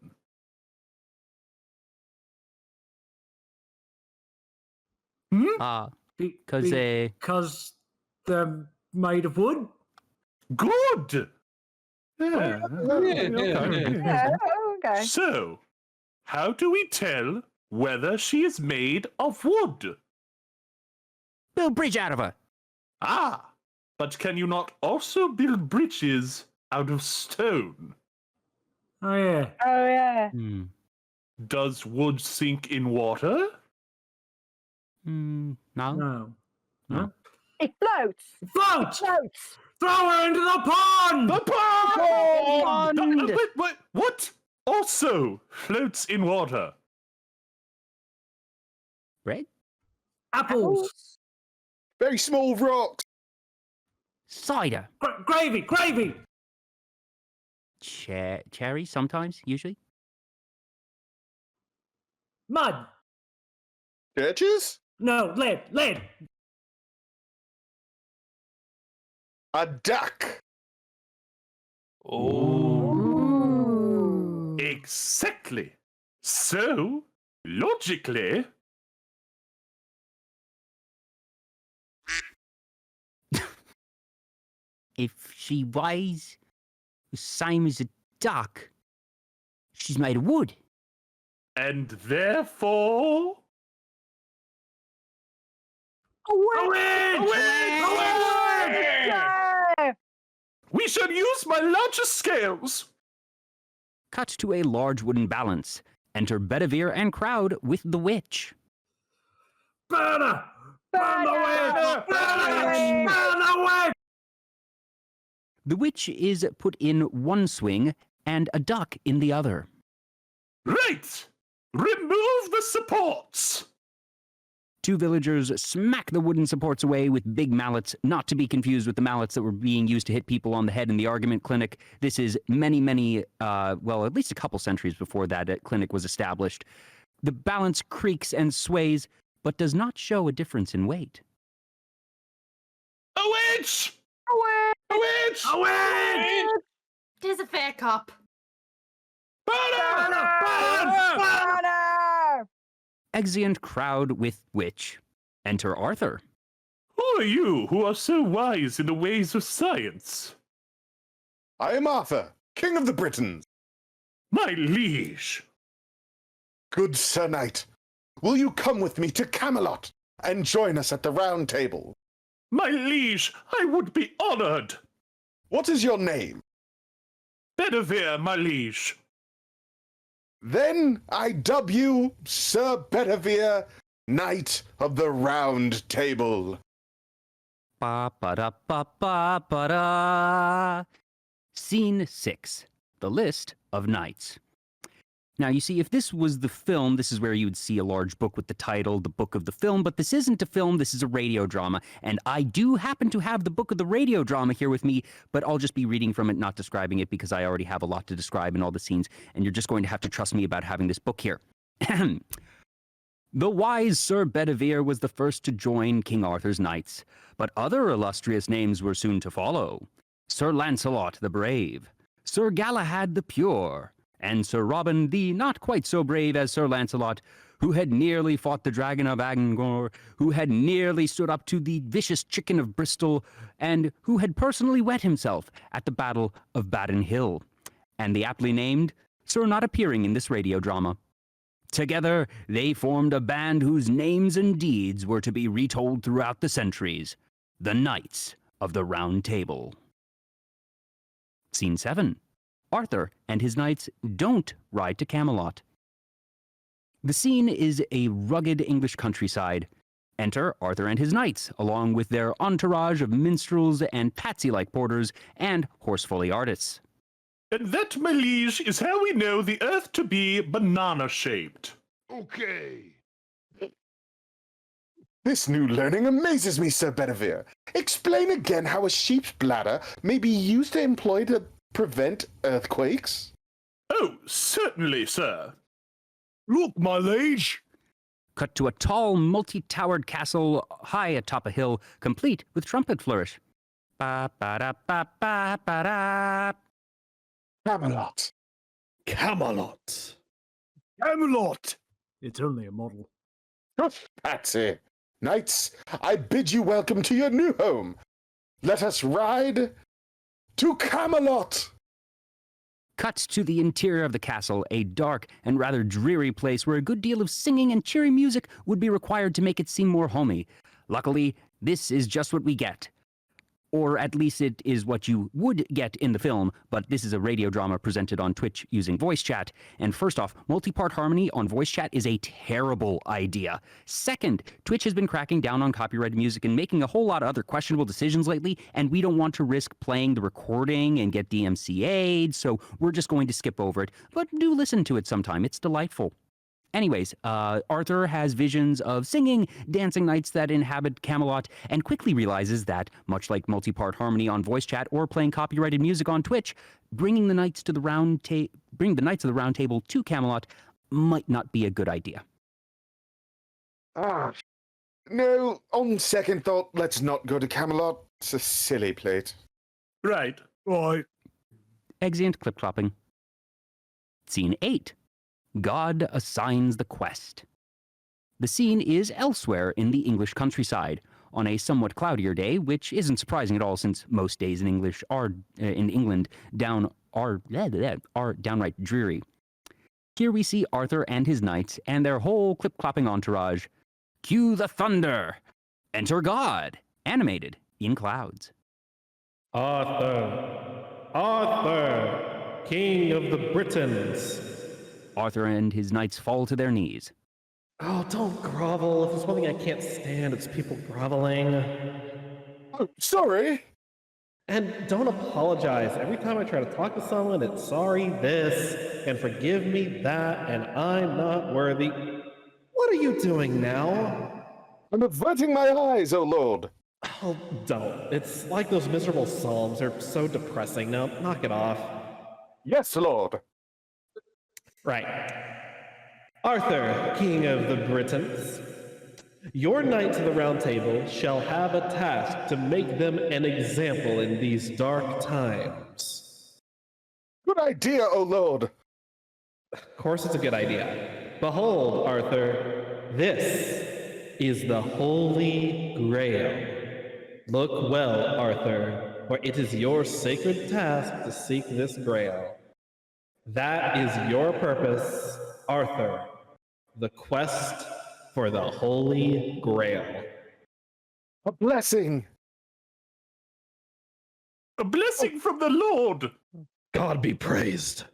Hmm? Because they... Because they're made of wood. Good! Yeah. Yeah, okay. So, how do we tell whether she is made of wood? Build a bridge out of her. Ah, but can you not also build bridges out of stone? Oh, yeah. Oh, yeah. Does wood sink in water? No. No. It floats. Float! Floats. Throw her into the pond! The pond! Pond! Wait, what? Also floats in water. Bread? Apples! Very small rocks. Cider. Gravy! Gravy! Cherry, sometimes, usually. Mud! Churches? No, lead! Lead! A duck. Oh. Exactly. So, logically, If she weighs the same as a duck, she's made of wood. and therefore, We shall use my largest scales. Cut to a large wooden balance. Enter Bedivere and crowd with the witch. Burn her! Burn the witch! Burn the witch! Burn the witch! The witch is put in one swing and a duck in the other. Right! Remove the supports! Two villagers smack the wooden supports away with big mallets, not to be confused with the mallets that were being used to hit people on the head in the argument clinic. This is many, well, at least a couple centuries before that clinic was established. The balance creaks and sways, but does not show a difference in weight. A witch! A witch! A witch! Tis a fair cop. Burn her! Burn! Burn! Exeunt crowd with witch. Enter Arthur. Who are you who are so wise in the ways of science? I am Arthur, King of the Britons. My liege. Good Sir Knight, will you come with me to Camelot and join us at the Round Table? My liege, I would be honored. What is your name? Bedivere, my liege. Then I dub you Sir Bedivere, Knight of the Round Table. Ba-ba-da-ba-ba-ba-da. Scene 6. The List of Knights. Now, you see, if this was the film, this is where you would see a large book with the title, the book of the film, but this isn't a film, this is a radio drama, and I do happen to have the book of the radio drama here with me, but I'll just be reading from it, not describing it, because I already have a lot to describe in all the scenes, and you're just going to have to trust me about having this book here. The wise Sir Bedivere was the first to join King Arthur's knights, but other illustrious names were soon to follow. Sir Lancelot the Brave, Sir Galahad the Pure, and Sir Robin, the not quite so brave as Sir Lancelot, who had nearly fought the Dragon of Angor, who had nearly stood up to the vicious Chicken of Bristol, and who had personally wet himself at the Battle of Badon Hill, and the aptly named Sir Not Appearing in this radio drama. Together, they formed a band whose names and deeds were to be retold throughout the centuries, the Knights of the Round Table. Scene 7. Arthur and his knights don't ride to Camelot. The scene is a rugged English countryside. Enter Arthur and his knights, along with their entourage of minstrels and Patsy-like porters and horse-foley artists. And that, my liege, is how we know the earth to be banana-shaped. Okay. This new learning amazes me, Sir Bedivere. Explain again how a sheep's bladder may be used to employ to prevent earthquakes? Oh, certainly, sir. Look, my liege. Cut to a tall, multi-towered castle high atop a hill, complete with trumpet flourish. Ba-ba-da-ba-ba-ba-da. Camelot. Camelot. Camelot. It's only a model. Patsy. Knights, I bid you welcome to your new home. Let us ride to Camelot. Cut to the interior of the castle, a dark and rather dreary place where a good deal of singing and cheery music would be required to make it seem more homey. Luckily, this is just what we get. Or at least it is what you would get in the film, but this is a radio drama presented on Twitch using voice chat. And first off, multi-part harmony on voice chat is a terrible idea. Second, Twitch has been cracking down on copyrighted music and making a whole lot of other questionable decisions lately, and we don't want to risk playing the recording and get DMCA'd, so we're just going to skip over it. But do listen to it sometime, it's delightful. Anyways, Arthur has visions of singing, dancing knights that inhabit Camelot, and quickly realizes that, much like multi-part harmony on voice chat or playing copyrighted music on Twitch, bringing the Knights of the Round Table to Camelot might not be a good idea. No, on second thought, let's not go to Camelot. It's a silly plate. Right. Right. Exeunt clip-clopping. Scene 8. God assigns the quest. The scene is elsewhere in the English countryside, on a somewhat cloudier day, which isn't surprising at all since most days in England are downright dreary. Here we see Arthur and his knights and their whole clip-clopping entourage. Cue the thunder! Enter God, animated in clouds. Arthur, King of the Britons. Arthur and his knights fall to their knees. Oh, don't grovel. If there's one thing I can't stand, it's people groveling. Oh, sorry. And don't apologize. Every time I try to talk to someone, it's sorry this, and forgive me that, and I'm not worthy. What are you doing now? I'm averting my eyes, O Lord. Oh, don't. It's like those miserable psalms. They're so depressing. Now, knock it off. Yes, Lord. Right. Arthur, King of the Britons, your Knights of the Round Table shall have a task to make them an example in these dark times. Good idea, O Lord. Of course it's a good idea. Behold, Arthur, this is the Holy Grail. Look well, Arthur, for it is your sacred task to seek this Grail. That is your purpose, Arthur, the quest for the Holy Grail. A blessing. A blessing from the Lord. God be praised.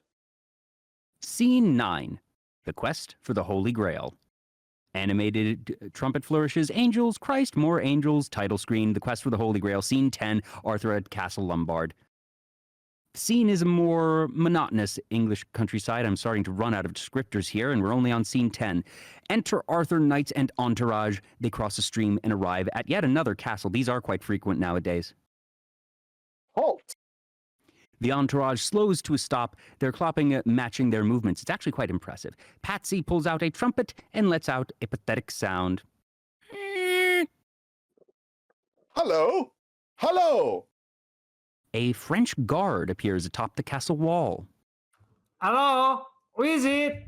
Scene 9. The quest for the Holy Grail. Animated trumpet flourishes, angels, Christ, more angels, title screen, the quest for the Holy Grail. Scene 10, Arthur at Castle Lombard. The scene is a more monotonous English countryside. I'm starting to run out of descriptors here, and we're only on scene 10. Enter Arthur, knights, and entourage. They cross a stream and arrive at yet another castle. These are quite frequent nowadays. Halt. The entourage slows to a stop, their clapping matching their movements. It's actually quite impressive. Patsy pulls out a trumpet and lets out a pathetic sound. Hello? Hello? A French guard appears atop the castle wall. Hello? Who is it?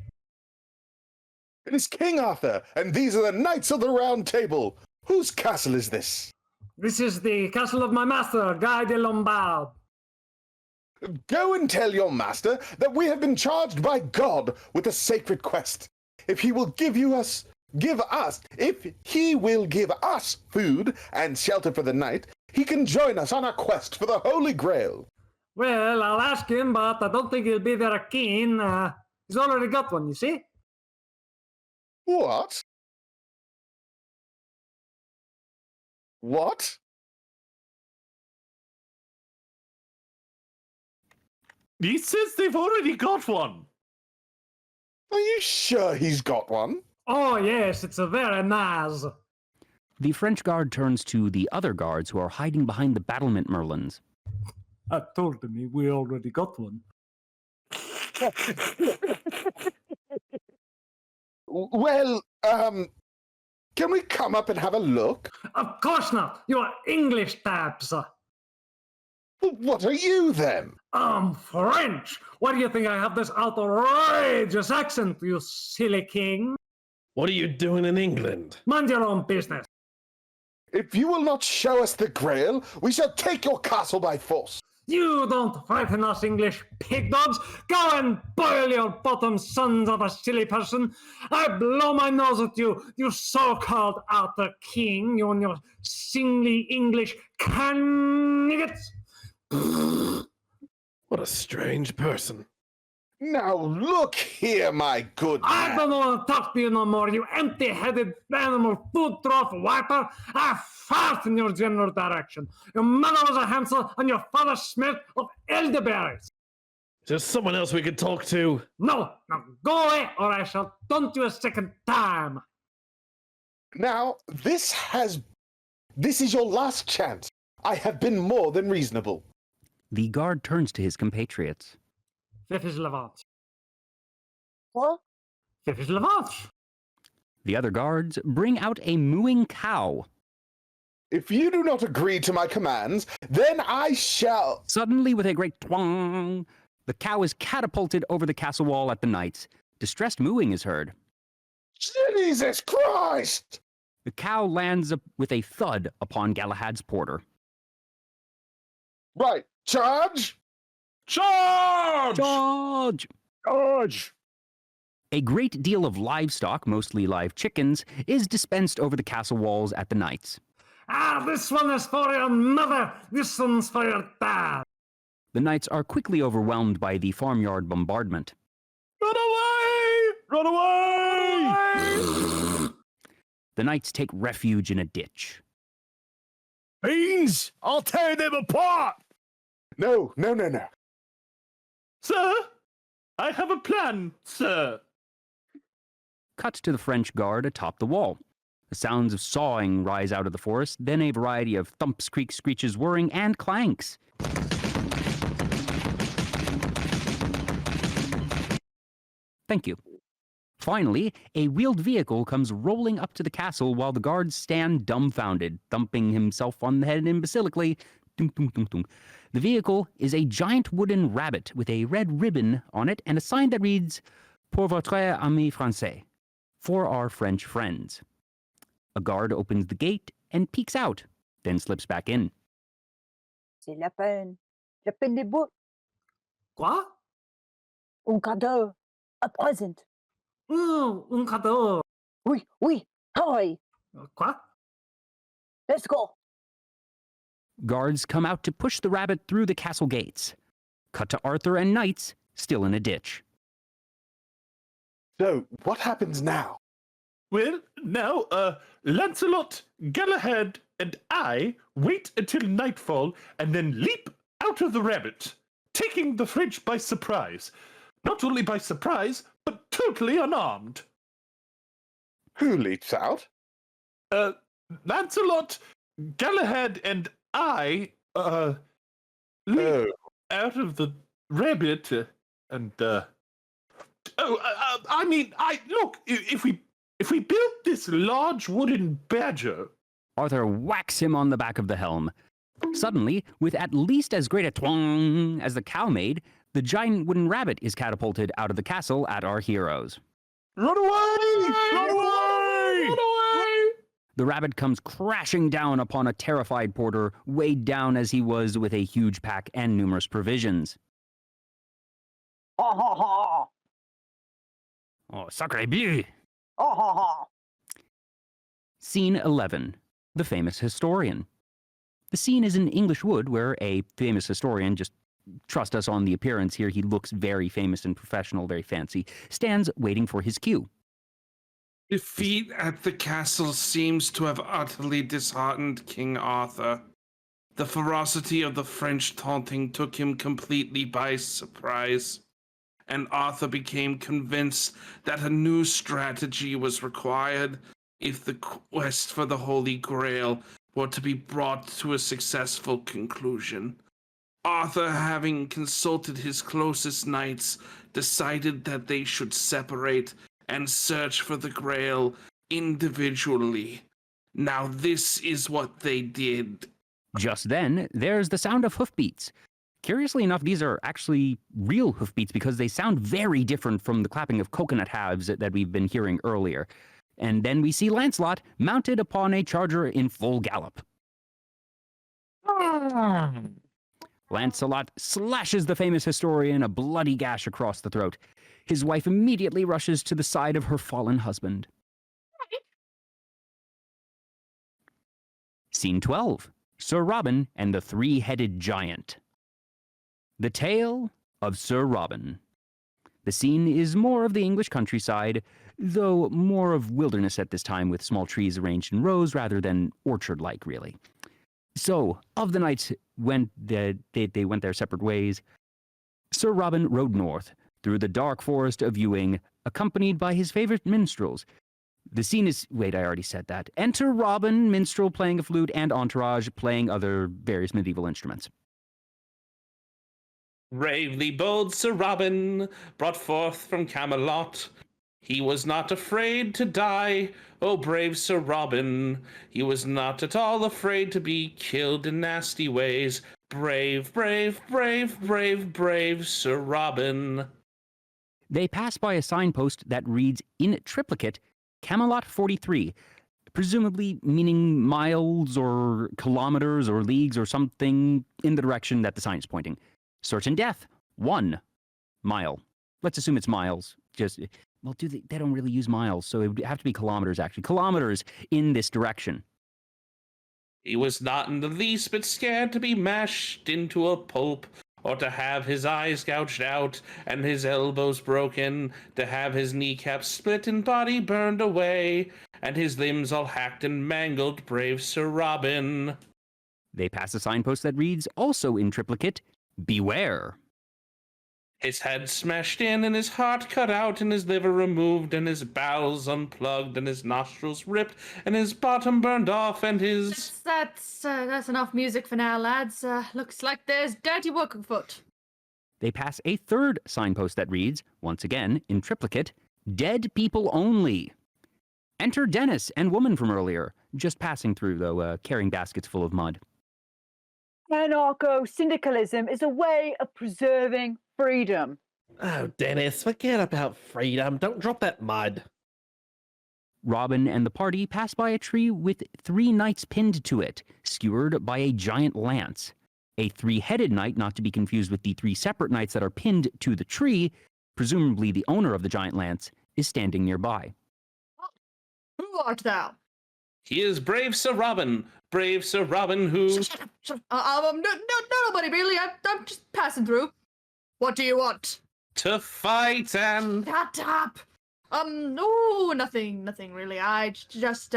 It is King Arthur, and these are the Knights of the Round Table. Whose castle is this? This is the castle of my master, Guy de Lombard. Go and tell your master that we have been charged by God with a sacred quest. If he will give us food and shelter for the night, he can join us on our quest for the Holy Grail. Well, I'll ask him, but I don't think he'll be there keen. He's already got one, you see? What? What? He says they've already got one. Are you sure he's got one? Oh, yes, it's a very nice. The French guard turns to the other guards who are hiding behind the battlement merlins. I told him we already got one. Well, can we come up and have a look? Of course not. You are English types. What are you then? I'm French. Why do you think I have this outrageous accent, you silly king? What are you doing in England? Mind your own business. If you will not show us the Grail, we shall take your castle by force. You don't frighten us, English pig dogs. Go and boil your bottom, sons of a silly person. I blow my nose at you, you so-called Arthur King, you and your singly English canniggets. What a strange person. Now look here, my good I man. don't want to talk to you no more, you empty-headed animal food trough wiper. I fart in your general direction. Your mother was a hamster and your father smelled of elderberries. Is there someone else we could talk to? No, now go away or I shall taunt you a second time. Now, this is your last chance. I have been more than reasonable. The guard turns to his compatriots. Fifth is Levant. What? Fifth is Levant. The other guards bring out a mooing cow. If you do not agree to my commands, then I shall... Suddenly, with a great twang, the cow is catapulted over the castle wall at the knights. Distressed mooing is heard. Jesus Christ! The cow lands with a thud upon Galahad's porter. Right, charge! Charge! Charge! Charge! A great deal of livestock, mostly live chickens, is dispensed over the castle walls at the knights. This one is for your mother. This one's for your dad. The knights are quickly overwhelmed by the farmyard bombardment. Run away! Run away! The knights take refuge in a ditch. Beans! I'll tear them apart! No. Sir, I have a plan, sir. Cut to the French guard atop the wall. The sounds of sawing rise out of the forest, then a variety of thumps, creaks, screeches, whirring, and clanks. Thank you. Finally, a wheeled vehicle comes rolling up to the castle while the guards stand dumbfounded, thumping himself on the head imbecilically. Dunk, dunk, dunk, dunk. The vehicle is a giant wooden rabbit with a red ribbon on it and a sign that reads, Pour votre ami français, for our French friends. A guard opens the gate and peeks out, then slips back in. C'est Lapin. Lapin des Bois. Quoi? Un cadeau. A present. Un cadeau. Oui. Hurry. Quoi? Let's go. Guards come out to push the rabbit through the castle gates. Cut to Arthur and knights, still in a ditch. So, what happens now? Well, now, Lancelot, Galahad, and I wait until nightfall and then leap out of the rabbit, taking the French by surprise. Not only by surprise, but totally unarmed. Who leaps out? Lancelot, Galahad, and I, leap out of the rabbit, look, if we built this large wooden badger... Arthur whacks him on the back of the helm. Suddenly, with at least as great a twang as the cow made, the giant wooden rabbit is catapulted out of the castle at our heroes. Run away! Run away! Run away! The rabbit comes crashing down upon a terrified porter, weighed down as he was with a huge pack and numerous provisions. Ha ha ha. Oh, sacré bleu! Ha ha ha. Scene 11. The famous historian. The scene is in English Wood, where a famous historian, just trust us on the appearance here, he looks very famous and professional, very fancy, stands waiting for his cue. Defeat at the castle seems to have utterly disheartened King Arthur. The ferocity of the French taunting took him completely by surprise, and Arthur became convinced that a new strategy was required if the quest for the Holy Grail were to be brought to a successful conclusion. Arthur, having consulted his closest knights, decided that they should separate and search for the Grail individually. Now this is what they did. Just then, there's the sound of hoofbeats. Curiously enough, these are actually real hoofbeats because they sound very different from the clapping of coconut halves that we've been hearing earlier. And then we see Lancelot mounted upon a charger in full gallop. Lancelot slashes the famous historian a bloody gash across the throat. His wife immediately rushes to the side of her fallen husband. Scene 12. Sir Robin and the Three-Headed Giant. The Tale of Sir Robin. The scene is more of the English countryside, though more of wilderness at this time with small trees arranged in rows rather than orchard-like, really. So, of the knights they went their separate ways, Sir Robin rode north through the dark forest of Ewing, accompanied by his favorite minstrels. The scene is... Wait, I already said that. Enter Robin, minstrel playing a flute, and entourage playing other various medieval instruments. Bravely bold Sir Robin, brought forth from Camelot. He was not afraid to die, oh brave Sir Robin. He was not at all afraid to be killed in nasty ways. Brave, brave, brave, brave, brave Sir Robin. They pass by a signpost that reads in triplicate, Camelot 43, presumably meaning miles or kilometers or leagues or something in the direction that the sign is pointing. Certain death, 1 mile. Let's assume it's miles. Well, they don't really use miles, so it would have to be kilometers, actually. Kilometers in this direction. He was not in the least bit scared to be mashed into a pulp, or to have his eyes gouged out and his elbows broken, to have his kneecaps split and body burned away, and his limbs all hacked and mangled, brave Sir Robin. They pass a signpost that reads, also in triplicate, Beware. His head smashed in, and his heart cut out, and his liver removed, and his bowels unplugged, and his nostrils ripped, and his bottom burned off, and his... That's enough music for now, lads. Looks like there's dirty work afoot. They pass a third signpost that reads, once again in triplicate, Dead People Only. Enter Dennis and woman from earlier, just passing through, though, carrying baskets full of mud. Anarcho-syndicalism is a way of preserving freedom. Oh, Dennis, forget about freedom. Don't drop that mud. Robin and the party pass by a tree with 3 knights pinned to it, skewered by a giant lance. A 3-headed knight, not to be confused with the 3 separate knights that are pinned to the tree, presumably the owner of the giant lance, is standing nearby. Who art thou? He is brave Sir Robin who... Shut up. Nobody really. I'm just passing through. What do you want? To fight and... Shut up. No, nothing really. I just,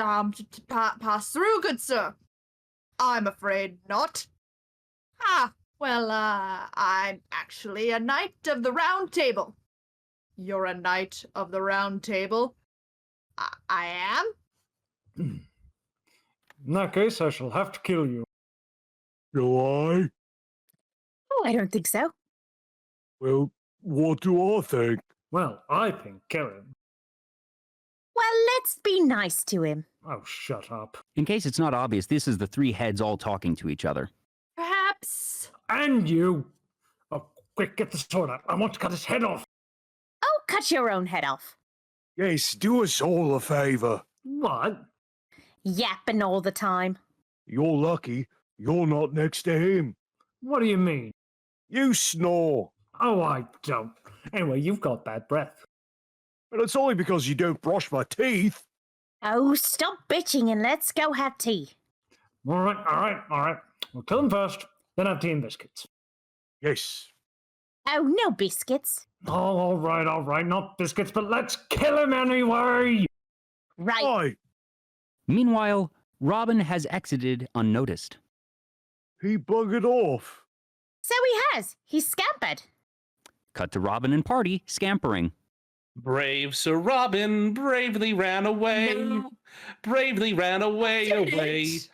pass through, good sir. I'm afraid not. Well, I'm actually a knight of the Round Table. You're a knight of the Round Table. I am? In that case, I shall have to kill you. Do I? Oh, I don't think so. Well, what do I think? Well, I think kill him. Well, let's be nice to him. Oh, shut up. In case it's not obvious, this is the 3 heads all talking to each other. Perhaps. And you! Oh, quick, get the sword out. I want to cut his head off. Oh, cut your own head off. Yes, do us all a favour. What? Yapping all the time. You're lucky you're not next to him. What do you mean? You snore. Oh, I don't. Anyway, you've got bad breath. But it's only because you don't brush my teeth. Oh, stop bitching and let's go have tea. All right. We'll kill him first, then have tea and biscuits. Yes. Oh, no biscuits. Oh, all right. Not biscuits, but let's kill him anyway. Right. Aye. Meanwhile, Robin has exited unnoticed. He buggered off. So he has. He's scampered. Cut to Robin and party scampering. Brave Sir Robin bravely ran away. No. Bravely ran away, Did away. it?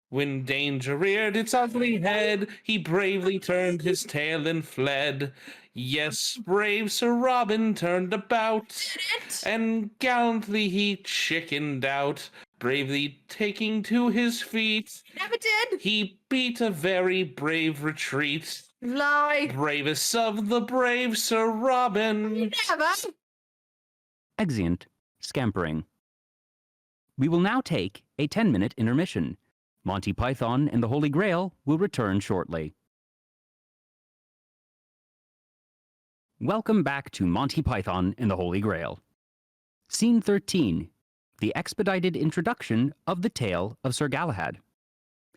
When danger reared its ugly head, he bravely turned his tail and fled. Yes, brave Sir Robin turned about, Did it? and gallantly he chickened out, bravely taking to his feet. Never did. He beat a very brave retreat. Lie. Bravest of the brave Sir Robin. Never. Exeunt, scampering. We will now take a 10-minute intermission. Monty Python and the Holy Grail will return shortly. Welcome back to Monty Python and the Holy Grail. Scene 13, the expedited introduction of the tale of Sir Galahad.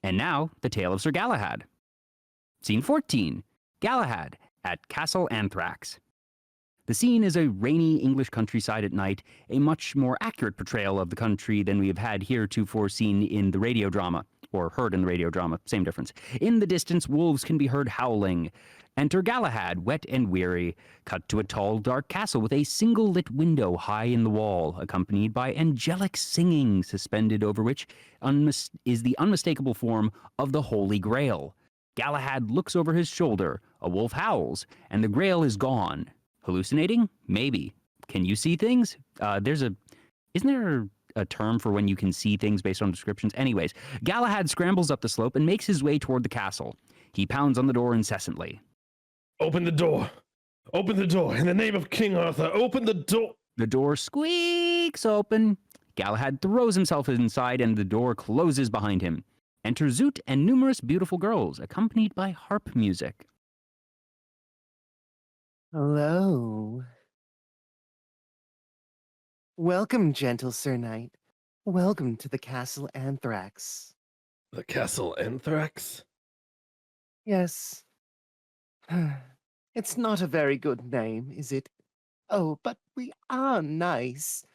And now, the tale of Sir Galahad. Scene 14, Galahad at Castle Anthrax. The scene is a rainy English countryside at night, a much more accurate portrayal of the country than we have had heretofore seen in the radio drama, or heard in the radio drama, same difference. In the distance, wolves can be heard howling. Enter Galahad, wet and weary, cut to a tall, dark castle with a single lit window high in the wall, accompanied by angelic singing, suspended over which is the unmistakable form of the Holy Grail. Galahad looks over his shoulder, a wolf howls, and the Grail is gone. Hallucinating? Maybe. Can you see things? Isn't there a term for when you can see things based on descriptions? Anyways, Galahad scrambles up the slope and makes his way toward the castle. He pounds on the door incessantly. Open the door. Open the door. In the name of King Arthur, open the door. The door squeaks open. Galahad throws himself inside and the door closes behind him. Enter Zoot and numerous beautiful girls, accompanied by harp music. Hello. Welcome, gentle Sir Knight. Welcome to the Castle Anthrax. The Castle Anthrax? Yes. It's not a very good name, is it? Oh, but we are nice,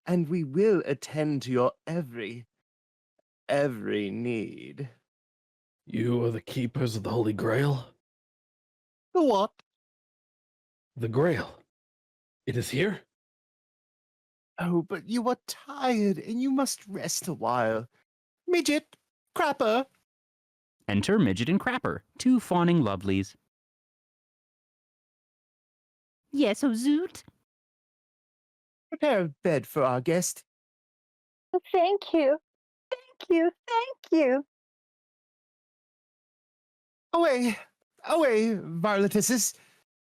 and we will attend to your every need. You are the keepers of the Holy Grail? The what? The Grail. It is here? Oh, but you are tired, and you must rest a while. Midget, Crapper. Enter Midget and Crapper, two fawning lovelies. Yes, oh Zoot? Prepare a bed for our guest. Thank you. Thank you. Thank you. Away, away, Violetisses.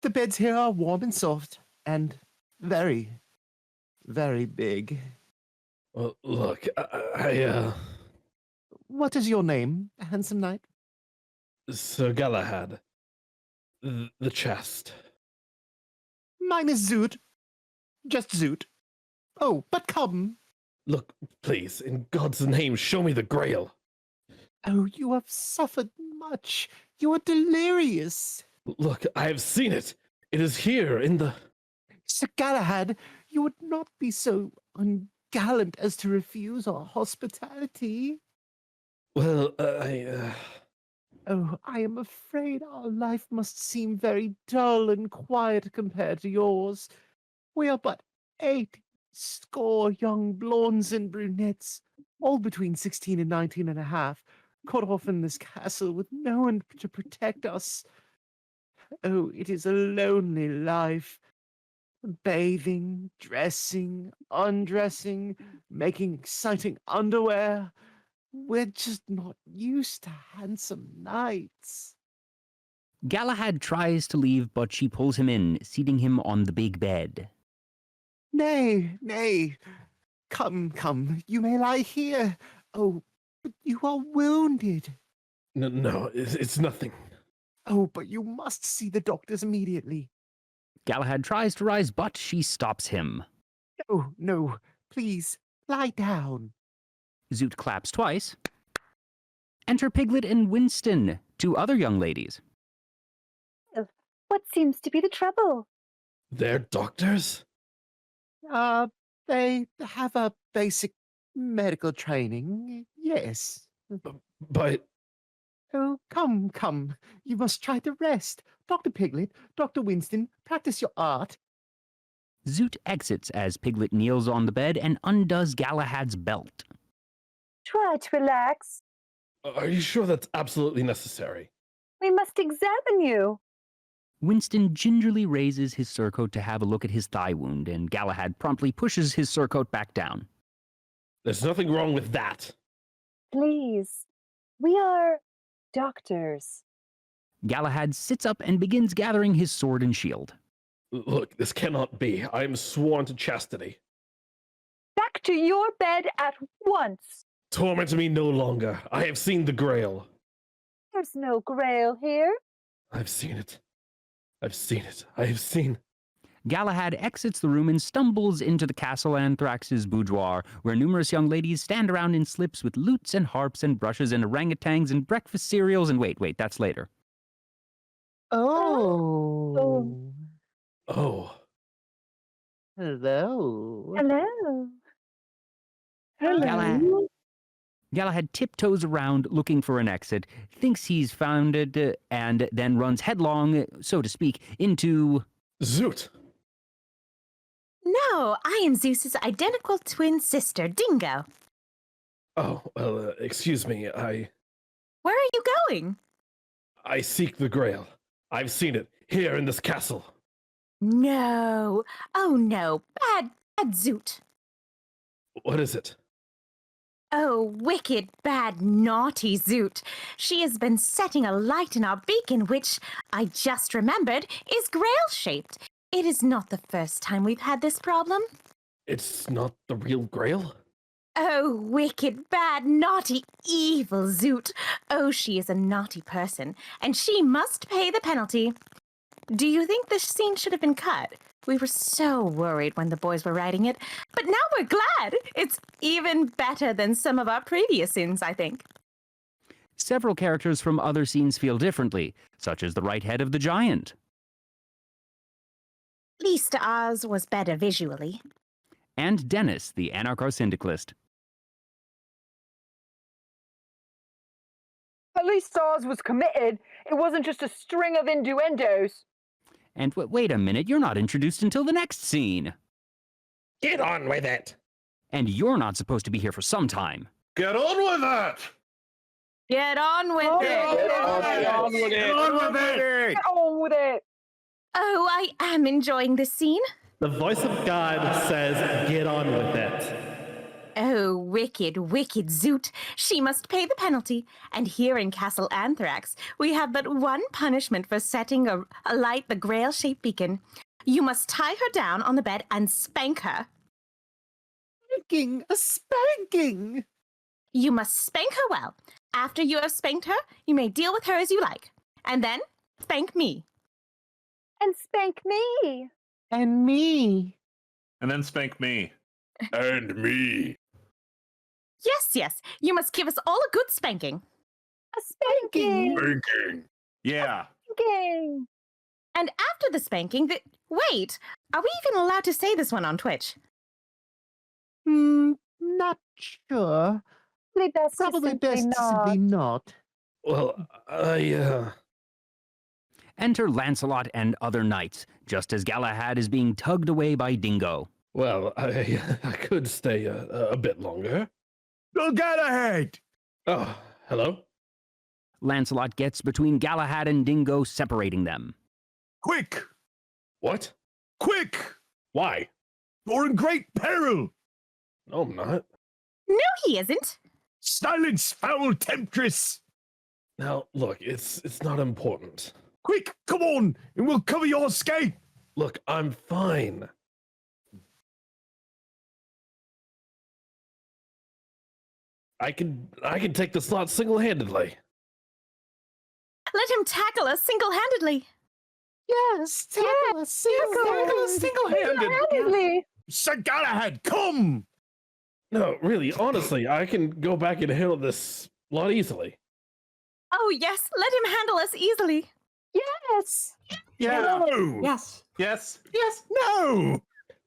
The beds here are warm and soft, and very, very big. Well, look, I What is your name, handsome knight? Sir Galahad. The chest. Mine is Zoot. Just Zoot. Oh, but come. Look, please, in God's name, show me the Grail. Oh, you have suffered much. You are delirious. Look, I have seen it. It is here in the... Sir Galahad, you would not be so ungallant as to refuse our hospitality. Well, Oh, I am afraid our life must seem very dull and quiet compared to yours. We are but 80 young blondes and brunettes, all between 16 and 19 and a half, caught off in this castle with no one to protect us. Oh, it is a lonely life. Bathing, dressing, undressing, making exciting underwear. We're just not used to handsome knights. Galahad tries to leave, but she pulls him in, seating him on the big bed. Nay, nay. Come, come, you may lie here. Oh, but you are wounded. No, it's nothing. Oh, but you must see the doctors immediately. Galahad tries to rise, but she stops him. Oh, no, please, lie down. Zoot claps twice. Enter Piglet and Winston, two other young ladies. What seems to be the trouble? They're doctors? They have a basic medical training, yes. But... Oh, come, come. You must try to rest. Dr. Piglet, Dr. Winston, practice your art. Zoot exits as Piglet kneels on the bed and undoes Galahad's belt. Try to relax. Are you sure that's absolutely necessary? We must examine you. Winston gingerly raises his surcoat to have a look at his thigh wound, and Galahad promptly pushes his surcoat back down. There's nothing wrong with that. Please. We are doctors. Galahad sits up and begins gathering his sword and shield. Look, this cannot be. I am sworn to chastity. Back to your bed at once. Torment me no longer. I have seen the Grail. There's no Grail here. I've seen it. I've seen it. I have seen... Galahad exits the room and stumbles into the Castle Anthrax's boudoir, where numerous young ladies stand around in slips with lutes and harps and brushes and orangutans and breakfast cereals and wait, that's later. Oh. Oh. Hello. Hello. Hello. Galahad tiptoes around looking for an exit, thinks he's found it, and then runs headlong, so to speak, into... Zoot! No, I am Zeus's identical twin sister, Dingo. Oh, well, excuse me, Where are you going? I seek the Grail. I've seen it, here in this castle. No. Oh, no. Bad Zoot. What is it? Oh, wicked, bad, naughty Zoot. She has been setting a light in our beacon, which, I just remembered, is Grail-shaped. It is not the first time we've had this problem. It's not the real Grail? Oh, wicked, bad, naughty, evil Zoot. Oh, she is a naughty person, and she must pay the penalty. Do you think this scene should have been cut? We were so worried when the boys were writing it, but now we're glad. It's even better than some of our previous scenes, I think. Several characters from other scenes feel differently, such as the right head of the giant. At least ours was better visually. And Dennis, the anarcho-syndicalist. At least ours was committed. It wasn't just a string of innuendos. And wait a minute, you're not introduced until the next scene. Get on with it. And you're not supposed to be here for some time. Get on with that! Get on with it! Get on with it! Get on with it! Get on with it! Oh, I am enjoying this scene. The voice of God says, get on with it. Oh, wicked, wicked Zoot. She must pay the penalty. And here in Castle Anthrax, we have but one punishment for setting alight the Grail-shaped beacon. You must tie her down on the bed and spank her. Spanking! A spanking! You must spank her well. After you have spanked her, you may deal with her as you like. And then, spank me. And spank me. And me. And then spank me. And me. Yes, yes, you must give us all a good spanking. A spanking. Spanking. Yeah. Spanking. And after the spanking, wait, are we even allowed to say this one on Twitch? Not sure. Probably best simply not. Well, Enter Lancelot and other knights, just as Galahad is being tugged away by Dingo. Well, I could stay a bit longer. No, Galahad! Oh, hello? Lancelot gets between Galahad and Dingo, separating them. Quick! What? Quick! Why? You're in great peril! No, I'm not. No, he isn't. Silence, foul temptress! Now, look, it's not important. Quick, come on, and we'll cover your escape! Look, I'm fine. I can take the slot single-handedly. Let him tackle us single-handedly. Yes, tackle us single-handedly! Sir Galahad, come! No, really, honestly, I can go back and handle this a lot easily. Oh, yes, let him handle us easily. Yes! Yeah. No! Yes. Yes. Yes, no!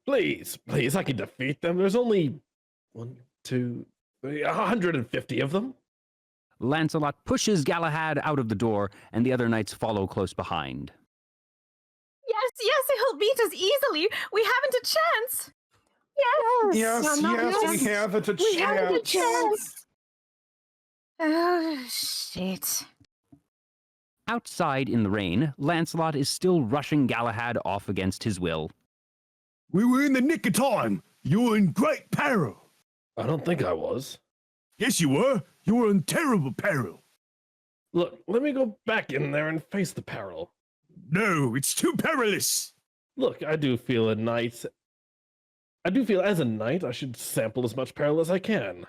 Please, I can defeat them. There's only 150 of them. Lancelot pushes Galahad out of the door, and the other knights follow close behind. Yes, he'll beat us easily. We haven't a chance. Yes, we have it a chance. Oh, shit. Outside in the rain, Lancelot is still rushing Galahad off against his will. We were in the nick of time. You were in great peril. I don't think I was. Yes, you were. You were in terrible peril. Look, let me go back in there and face the peril. No, it's too perilous. Look, I do feel as a knight I should sample as much peril as I can.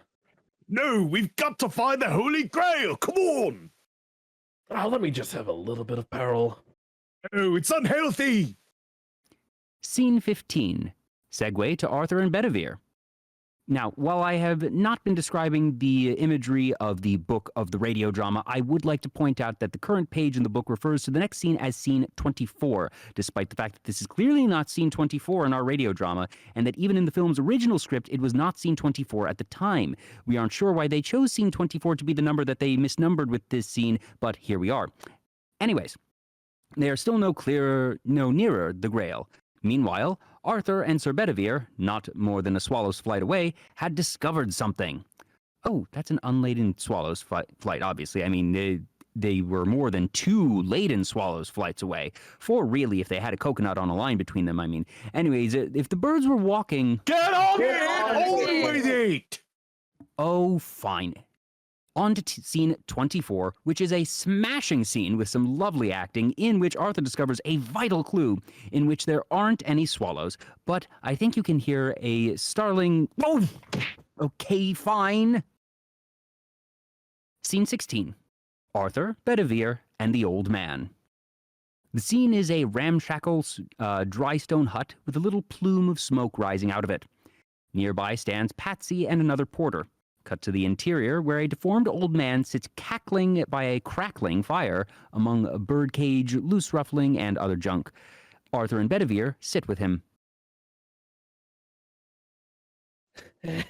No, we've got to find the Holy Grail. Come on. Oh, let me just have a little bit of peril. Oh, it's unhealthy. Scene 15. Segue to Arthur and Bedivere. Now, while I have not been describing the imagery of the book of the radio drama, I would like to point out that the current page in the book refers to the next scene as scene 24, despite the fact that this is clearly not scene 24 in our radio drama, and that even in the film's original script, it was not scene 24 at the time. We aren't sure why they chose scene 24 to be the number that they misnumbered with this scene, but here we are. Anyways, they are still no nearer the Grail. Meanwhile, Arthur and Sir Bedivere, not more than a swallow's flight away, had discovered something. Oh, that's an unladen swallow's flight, obviously. I mean, they were more than 2 laden swallows' flights away. 4, really, if they had a coconut on a line between them, I mean. Anyways, if the birds were walking... Get on with it! Oh, fine. On to scene 24, which is a smashing scene with some lovely acting in which Arthur discovers a vital clue in which there aren't any swallows, but I think you can hear a starling... Oh! Okay, fine. Scene 16. Arthur, Bedivere, and the old man. The scene is a ramshackle, dry stone hut with a little plume of smoke rising out of it. Nearby stands Patsy and another porter. Cut to the interior, where a deformed old man sits cackling by a crackling fire among a birdcage, loose ruffling, and other junk. Arthur and Bedivere sit with him. And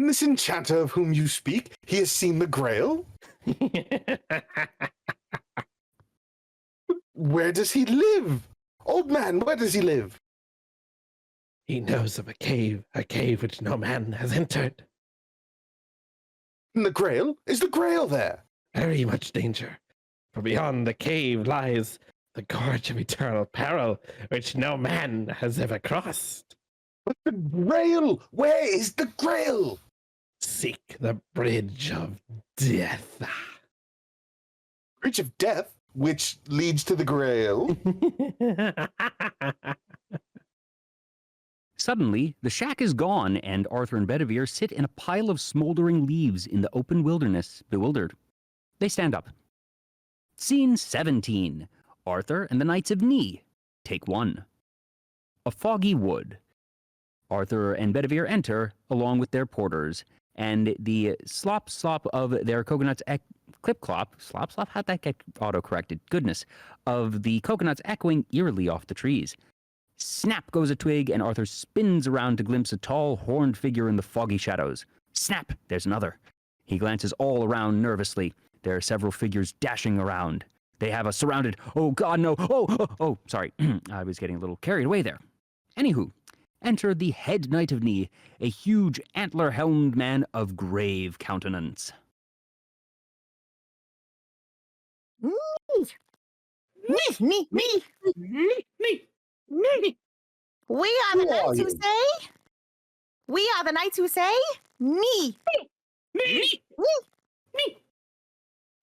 this enchanter of whom you speak, he has seen the Grail? Where does he live? Old man, where does he live? He knows of a cave which no man has entered. And the Grail? Is the Grail there? Very much danger. For beyond the cave lies the gorge of eternal peril, which no man has ever crossed. But the Grail! Where is the Grail? Seek the bridge of death. Bridge of Death, which leads to the Grail. Suddenly, the shack is gone, and Arthur and Bedivere sit in a pile of smoldering leaves in the open wilderness, bewildered. They stand up. Scene 17. Arthur and the Knights of Ni. Take 1. A foggy wood. Arthur and Bedivere enter, along with their porters, and the slop of their coconuts clip-clop, slop, how'd that get auto-corrected? Goodness. Of the coconuts echoing eerily off the trees. Snap goes a twig, and Arthur spins around to glimpse a tall, horned figure in the foggy shadows. Snap! There's another. He glances all around nervously. There are several figures dashing around. They have us surrounded. Oh, God, no. Oh, sorry. I was getting a little carried away there. Anywho, enter the head knight of Ni, a huge antler-helmed man of grave countenance. Me. We are the knights who say. We are the knights who say. Me.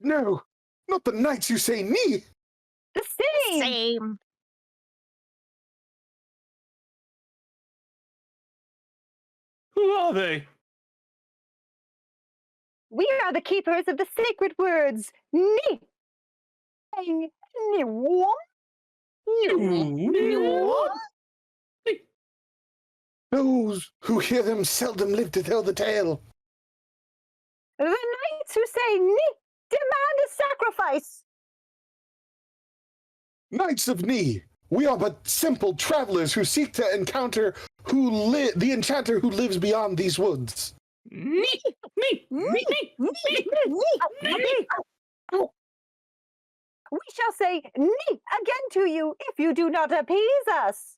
No, not the knights who say me. The Same. Who are they? We are the keepers of the sacred words. Ni. Ni one. Those who hear them seldom live to tell the tale. The knights who say Ni demand a sacrifice. Knights of Ni, we are but simple travelers who seek to encounter the enchanter who lives beyond these woods. We shall say Ni again to you if you do not appease us.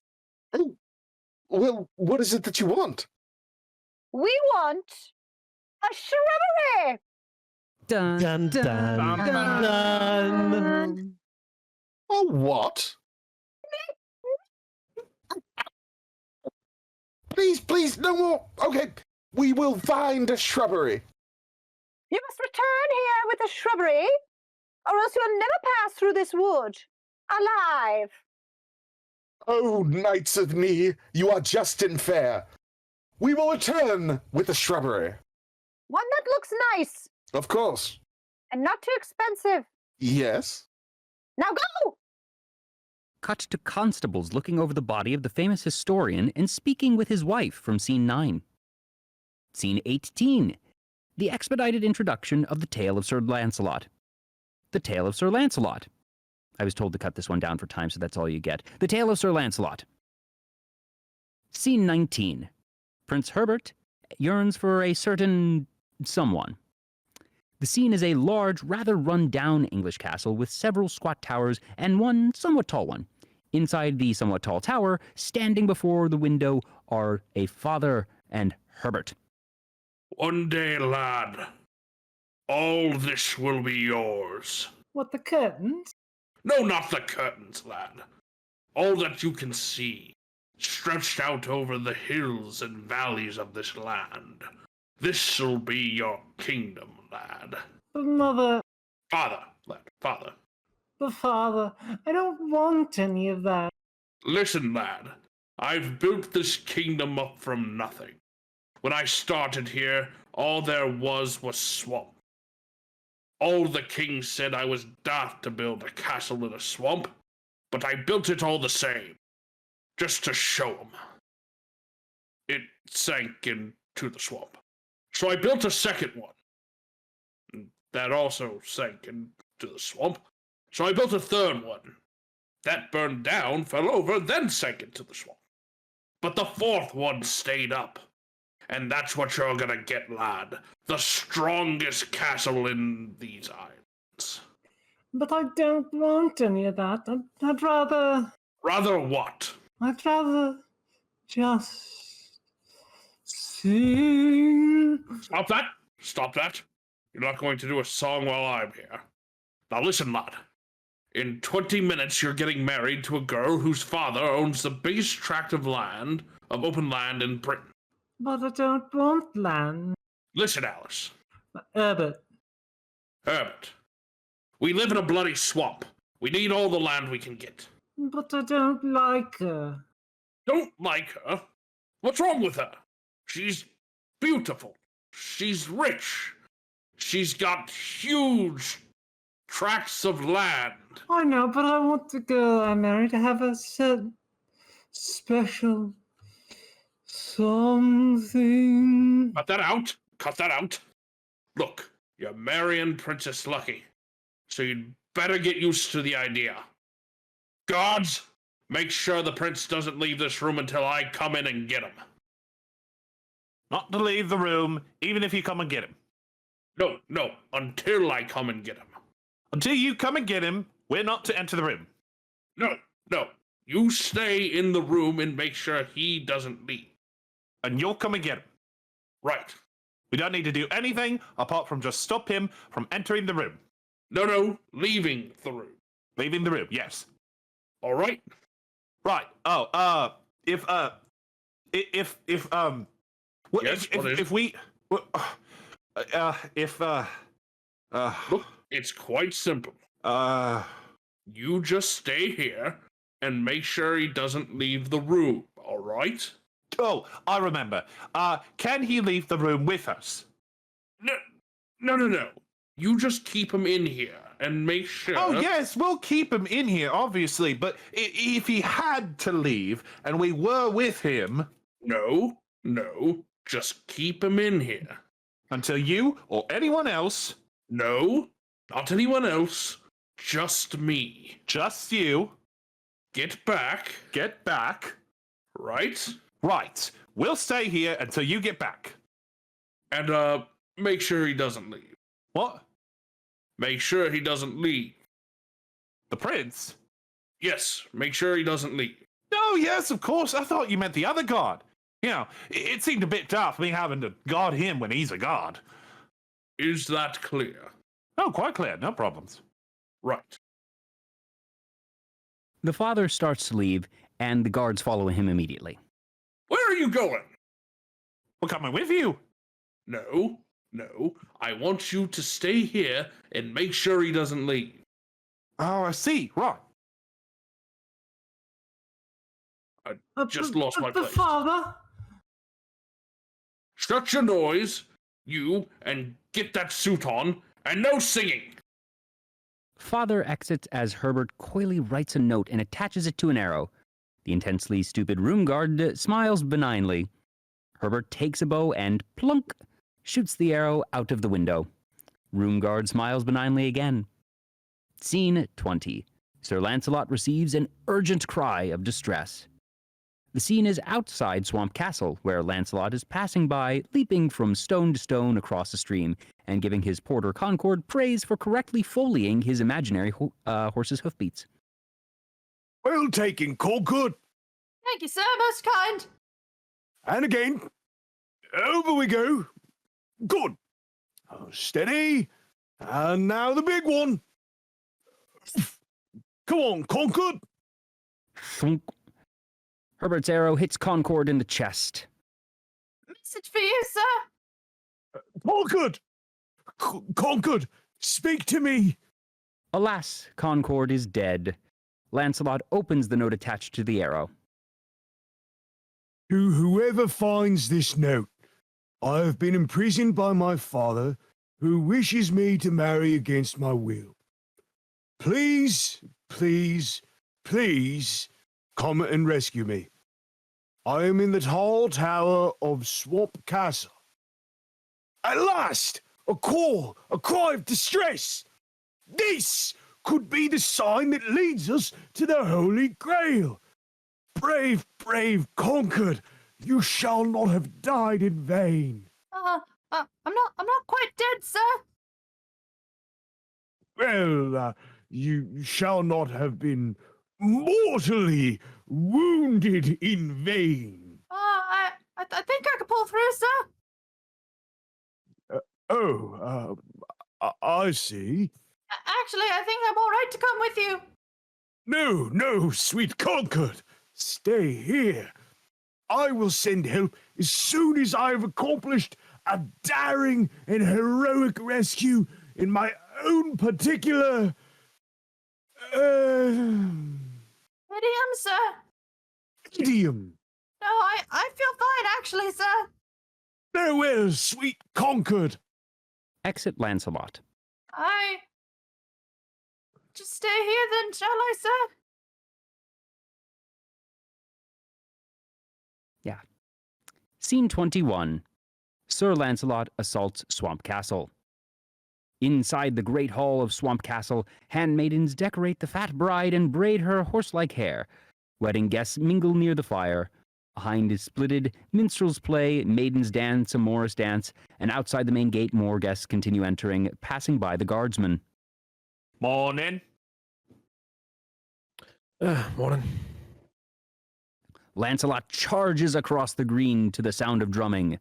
Well, what is it that you want? We want a shrubbery. Dun, Dun. Oh, what? Please, no more. Okay, we will find a shrubbery. You must return here with the shrubbery, or else you'll never pass through this wood alive. Oh, Knights of Ni, you are just and fair. We will return with the shrubbery. One that looks nice Of course. and not too expensive. Yes. Now go! Cut to constables looking over the body of the famous historian and speaking with his wife from Scene 9. Scene 18. The expedited introduction of the tale of Sir Lancelot. The tale of Sir Lancelot. I was told to cut this one down for time, so that's all you get. The tale of Sir Lancelot. Scene 19. Prince Herbert yearns for a certain someone. The scene is a large, rather run-down English castle with several squat towers and one somewhat tall one. Inside the somewhat tall tower, standing before the window, are a father and Herbert. One day, lad, all this will be yours. What, the curtains? No, not the curtains, lad. All that you can see, stretched out over the hills and valleys of this land. This'll be your kingdom, lad. But mother, Father, lad, father. but father, I don't want any of that. Listen, lad, I've built this kingdom up from nothing. When I started here, all there was swamp. All the king said I was daft to build a castle in a swamp, but I built it all the same, just to show him. it sank into the swamp. So I built a second one. That also sank into the swamp. So I built a third one. That burned down, fell over, then sank into the swamp. But the fourth one stayed up. And that's what you're gonna get, lad. The strongest castle in these islands. But I don't want any of that. I'd rather... Rather what? I'd rather just sing. Stop that! Stop that! You're not going to do a song while I'm here. Now listen, lad. In 20 minutes, you're getting married to a girl whose father owns the biggest tract of land, of open land in Britain. But I don't want land. Listen, Alice. Herbert. Herbert. We live in a bloody swamp. We need all the land we can get. But I don't like her. Don't like her? What's wrong with her? She's beautiful. She's rich. She's got huge tracts of land. I know, but I want the girl I marry to have a special something. Cut that out. Cut that out. Look, you're marrying Princess Lucky, so you'd better get used to the idea. Guards, make sure the prince doesn't leave this room until I come in and get him. Not to leave the room, even if you come and get him. No, until I come and get him. Until you come and get him, we're not to enter the room. No. You stay in the room and make sure he doesn't leave. And you'll come and get him. Right. We don't need to do anything apart from just stop him from entering the room. No, leaving the room. Leaving the room, yes. All right. Right. If we look, it's quite simple. You just stay here and make sure he doesn't leave the room, all right? Oh, I remember. Can he leave the room with us? No. You just keep him in here and make sure... Oh, yes, we'll keep him in here, obviously, but if he had to leave and we were with him... No, just keep him in here. Until you or anyone else... No, not anyone else, just me. Just you. Get back. Right? Right. We'll stay here until you get back. And, make sure he doesn't leave. What? Make sure he doesn't leave. The prince? Yes, make sure he doesn't leave. Oh, yes, of course. I thought you meant the other god. You know, it seemed a bit tough me having to guard him when he's a god. Is that clear? Oh, quite clear. No problems. Right. The father starts to leave, and the guards follow him immediately. Where are you going? We're coming with you. No. I want you to stay here and make sure he doesn't leave. Oh, I see. Right. I just lost my place. The father? Shut your noise, you, and get that suit on, and no singing. Father exits as Herbert coyly writes a note and attaches it to an arrow. The intensely stupid room guard smiles benignly. Herbert takes a bow and, plunk, shoots the arrow out of the window. Room guard smiles benignly again. Scene 20. Sir Lancelot receives an urgent cry of distress. The scene is outside Swamp Castle, where Lancelot is passing by, leaping from stone to stone across the stream, and giving his porter Concord praise for correctly foleying his imaginary horse's hoofbeats. Well taken, Concord. Thank you, sir. Most kind. And again. Over we go. Good. Steady. And now the big one. Come on, Concord. Thunk. Herbert's arrow hits Concord in the chest. Message for you, sir. Concord. Concord, speak to me. Alas, Concord is dead. Lancelot opens the note attached to the arrow. To whoever finds this note, I have been imprisoned by my father, who wishes me to marry against my will. Please, come and rescue me. I am in the tall tower of Swamp Castle. At last! A cry of distress! This could be the sign that leads us to the Holy Grail. Brave, conquered, you shall not have died in vain. I'm not quite dead, sir. Well, you shall not have been mortally wounded in vain. I think I could pull through, sir. I see. Actually, I think I'm all right to come with you. No, sweet conquered. Stay here. I will send help as soon as I have accomplished a daring and heroic rescue in my own particular... Idiom, sir. idiom. No, I feel fine, actually, sir. Farewell, sweet conquered. Exit Lancelot. I just stay here then, shall I, sir? Yeah. Scene 21. Sir Lancelot assaults Swamp Castle. Inside the great hall of Swamp Castle, handmaidens decorate the fat bride and braid her horse-like hair. Wedding guests mingle near the fire. Behind is splitted, minstrels play, maidens dance a Morris dance, and outside the main gate more guests continue entering, passing by the Guardsman. Morning. Morning. Lancelot charges across the green to the sound of drumming.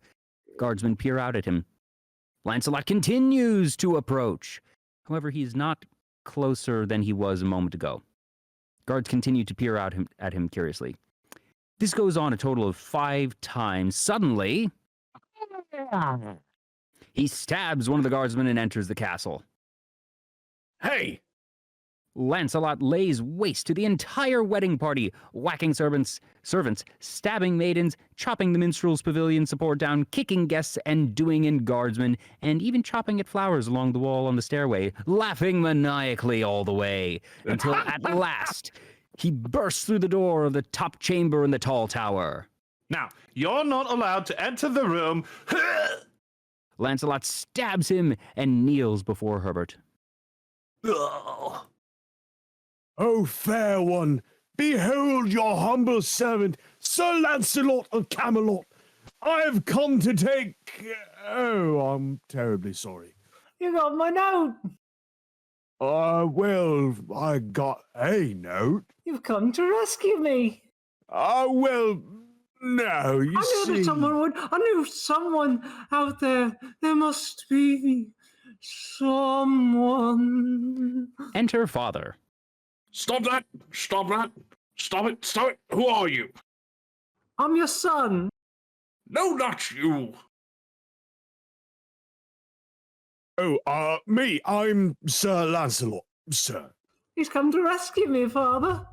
Guardsmen peer out at him. Lancelot continues to approach. However, he is not closer than he was a moment ago. Guards continue to peer out at him curiously. This goes on a total of 5 times. Suddenly, he stabs one of the guardsmen and enters the castle. Hey! Lancelot lays waste to the entire wedding party, whacking servants, stabbing maidens, chopping the minstrel's pavilion support down, kicking guests and doing in guardsmen, and even chopping at flowers along the wall on the stairway, laughing maniacally all the way, until at last he bursts through the door of the top chamber in the tall tower. Now, you're not allowed to enter the room. Lancelot stabs him and kneels before Herbert. Oh, fair one, behold your humble servant, Sir Lancelot of Camelot. I have come to take... Oh, I'm terribly sorry. You got my note. Well, I got a note. You've come to rescue me. Well, no, you I knew that someone would. I knew someone out there. There must be someone. Enter Father. Stop that! Stop that! Stop it! Stop it! Who are you? I'm your son. No, not you! Oh, me, I'm Sir Lancelot, sir. He's come to rescue me, Father.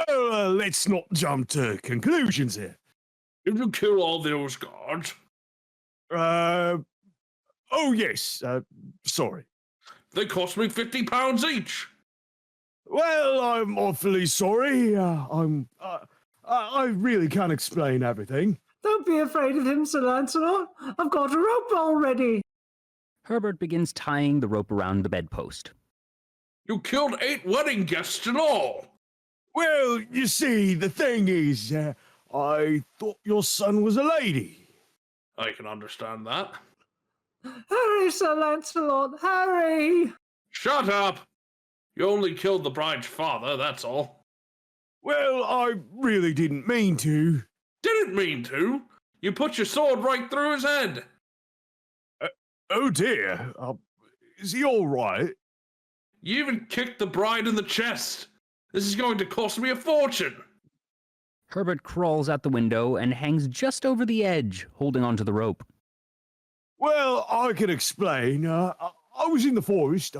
Oh, let's not jump to conclusions here. Did you kill all those guards? Oh, yes, sorry. They cost me £50 each. Well, I'm awfully sorry. I really can't explain everything. Don't be afraid of him, Sir Lancelot. I've got a rope already. Herbert begins tying the rope around the bedpost. You killed 8 wedding guests in all. Well, you see, the thing is, I thought your son was a lady. I can understand that. Hurry, Sir Lancelot, hurry! Shut up! You only killed the bride's father, that's all. Well, I really didn't mean to. Didn't mean to. You put your sword right through his head. Oh dear. Is he all right? You even kicked the bride in the chest. This is going to cost me a fortune. Herbert crawls out the window and hangs just over the edge, holding onto the rope. Well, I can explain. I was in the forest,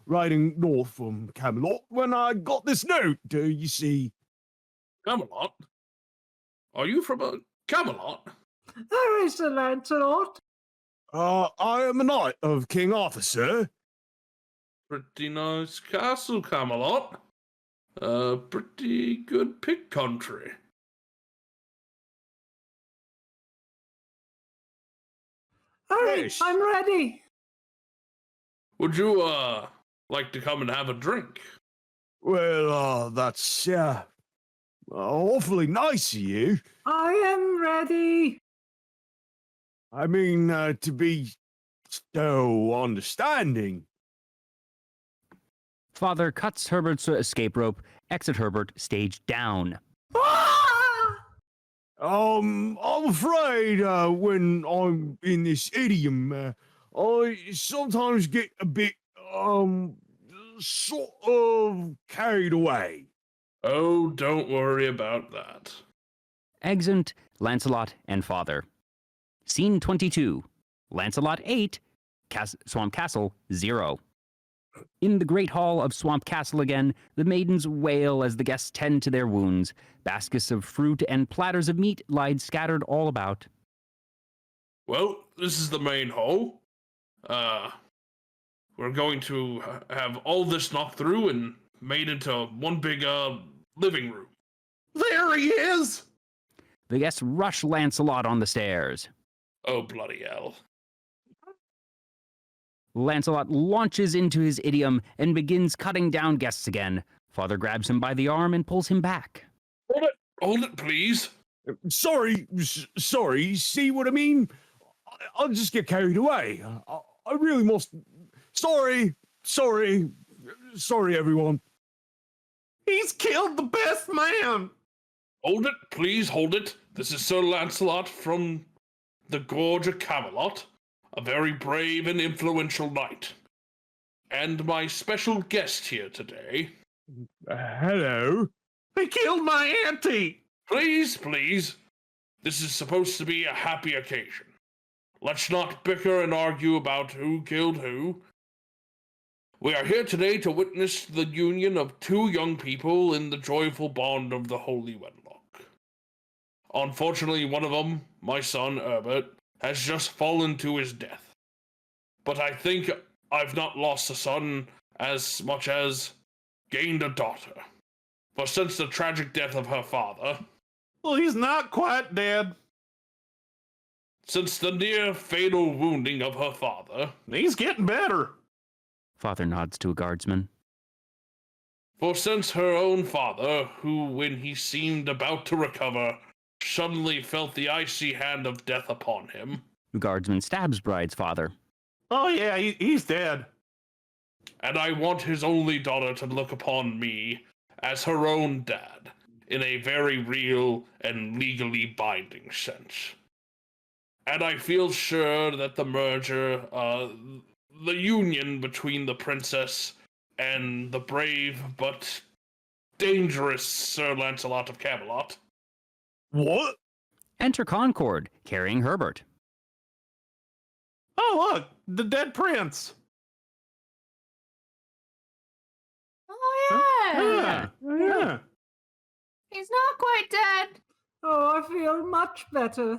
riding north from Camelot, when I got this note, you see. Camelot? Are you from Camelot? Hurry, Sir Lancelot. I am a knight of King Arthur, sir. Pretty nice castle, Camelot. Pretty good pig country. All right, Yes. I'm ready. Would you, like to come and have a drink? Well, that's awfully nice of you. I am ready. I mean, to be so understanding. Father cuts Herbert's escape rope. Exit Herbert, stage down. I'm afraid when I'm in this idiom, I sometimes get a bit, sort of carried away. Oh, don't worry about that. Exeunt Lancelot and Father. Scene 22. Lancelot 8, Swamp Castle 0. In the great hall of Swamp Castle again, the maidens wail as the guests tend to their wounds. Baskets of fruit and platters of meat lie scattered all about. Well, this is the main hall. We're going to have all this knocked through and made into one big, living room. There he is! The guests rush Lancelot on the stairs. Oh, bloody hell. Lancelot launches into his idiom and begins cutting down guests again. Father grabs him by the arm and pulls him back. Hold it, please. Sorry, see what I mean? I'll just get carried away. I really must. Sorry, everyone. He's killed the best man! Hold it, please, hold it. This is Sir Lancelot from the Gorge of Camelot, a very brave and influential knight. And my special guest here today. Hello. They killed my auntie! Please, please. This is supposed to be a happy occasion. Let's not bicker and argue about who killed who. We are here today to witness the union of two young people in the joyful bond of the holy wedlock. Unfortunately, one of them, my son Herbert, has just fallen to his death. But I think I've not lost a son as much as gained a daughter. For since the tragic death of her father... Well, he's not quite dead. Since the near fatal wounding of her father... He's getting better. Father nods to a guardsman. For since her own father, who, when he seemed about to recover, suddenly felt the icy hand of death upon him. The guardsman stabs Bride's father. Oh yeah, he's dead. And I want his only daughter to look upon me as her own dad, in a very real and legally binding sense. And I feel sure that the merger, the union between the princess and the brave but dangerous Sir Lancelot of Camelot. What? Enter Concord, carrying Herbert. Oh look, the dead prince. Oh, yeah. Yeah. He's not quite dead. Oh, I feel much better.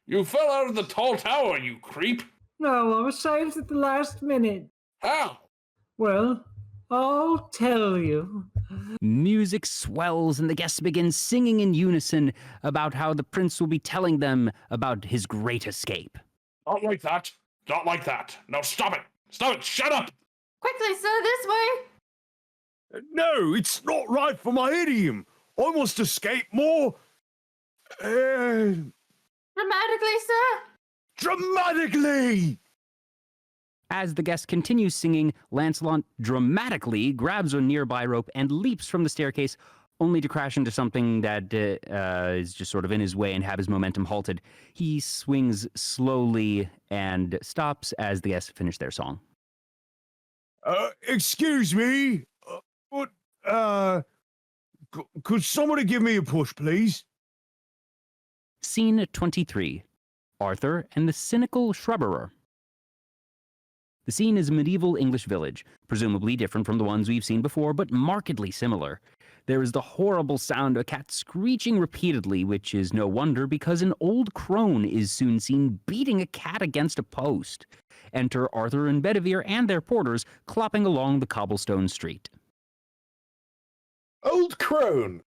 You fell out of the tall tower, you creep. No, I was saved at the last minute. How? Well, I'll tell you. Music swells and the guests begin singing in unison about how the prince will be telling them about his great escape. Not like that. Not like that. Now stop it. Stop it. Shut up. Quickly, sir, this way. No, it's not right for my idiom. I must escape more. Dramatically, sir. Dramatically! As the guest continues singing, Lancelot dramatically grabs a nearby rope and leaps from the staircase, only to crash into something that is just sort of in his way and have his momentum halted. He swings slowly and stops as the guests finish their song. Excuse me, but, could somebody give me a push, please? Scene 23. Arthur and the Cynical Shrubberer. The scene is a medieval English village, presumably different from the ones we've seen before, but markedly similar. There is the horrible sound of a cat screeching repeatedly, which is no wonder because an old crone is soon seen beating a cat against a post. Enter Arthur and Bedivere and their porters clopping along the cobblestone street. Old crone,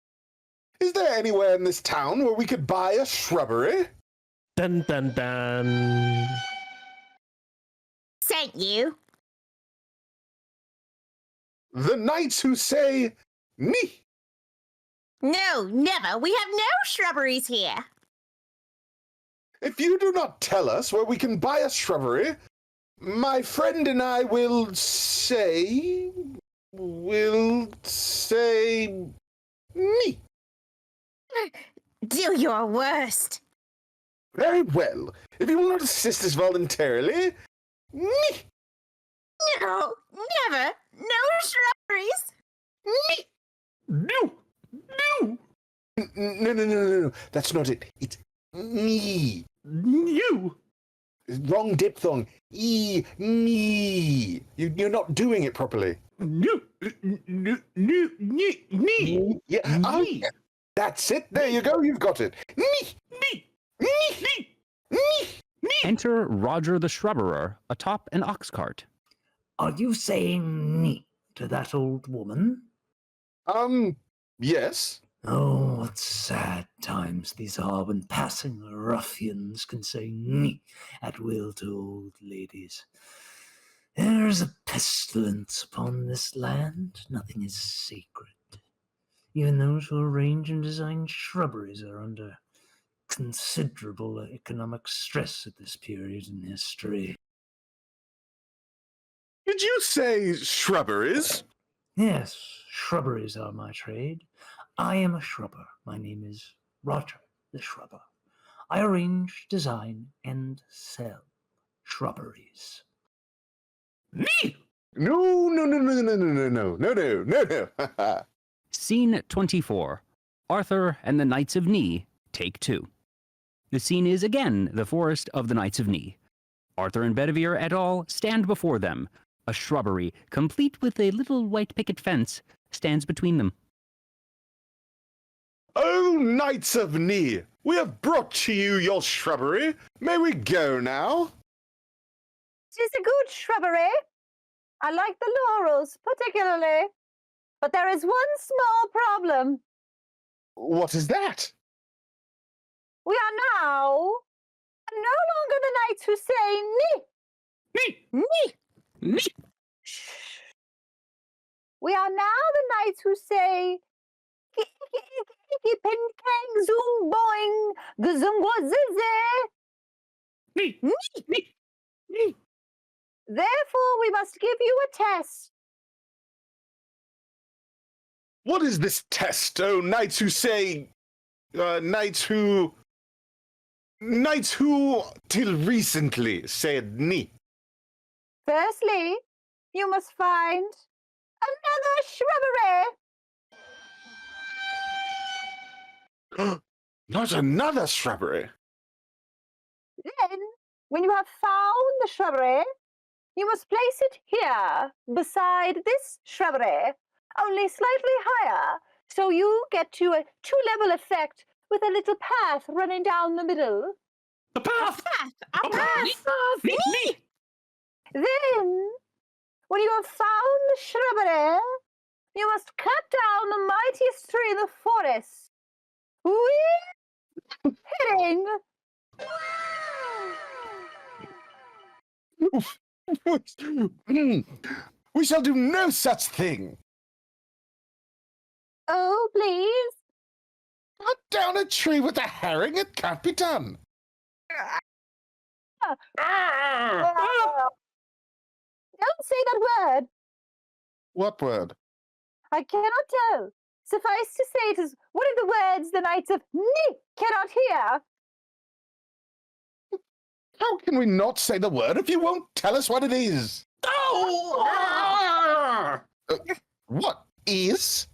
is there anywhere in this town where we could buy a shrubbery? Dun dun dun. sent you? The knights who say me. No, never. We have no shrubberies here. If you do not tell us where we can buy a shrubbery, my friend and I will say me. Do your worst. Very well. If you will not assist us voluntarily, me. No, never. No shrubberies. Me. No! No! No. That's not it. It's me. You! Wrong diphthong. Me. You're not doing it properly. No! No! Me! Yeah. Me! That's it. There you go. You've got it. Me. Enter Roger the Shrubberer atop an ox cart. Are you saying "nee" to that old woman? Yes. Oh, what sad times these are when passing ruffians can say "nee" at will to old ladies. There is a pestilence upon this land. Nothing is sacred. Even those who arrange and design shrubberies are under considerable economic stress at this period in history. Did you say shrubberies? Yes, shrubberies are my trade. I am a shrubber. My name is Roger the Shrubber. I arrange, design, and sell shrubberies. Me! No. Scene 24. Arthur and the Knights of Knee, take 2. The scene is again the forest of the Knights of Knee. Arthur and Bedivere et al. Stand before them. A shrubbery, complete with a little white picket fence, stands between them. Oh, Knights of Knee, we have brought to you your shrubbery. May we go now? It is a good shrubbery. I like the laurels particularly. But there is one small problem. What is that? We are no longer the knights who say Me! we are now the knights who say pin kang zoom boing gazungo zize. Me! Therefore, we must give you a test. What is this test, oh knights who say... knights who till recently said me? Firstly, you must find another shrubbery. Not another shrubbery. Then, when you have found the shrubbery, you must place it here, beside this shrubbery, only slightly higher, so you get to a two-level effect with a little path running down the middle. A path! A path. Me! Then, when you have found the shrubbery, you must cut down the mightiest tree in the forest. Hitting. We shall do no such thing. Oh, please. Cut down a tree with a herring, it can't be done. Don't say that word. What word? I cannot tell. Suffice to say, it is one of the words the Knights of Ni cannot hear. How can we not say the word if you won't tell us what it is? Oh! What is?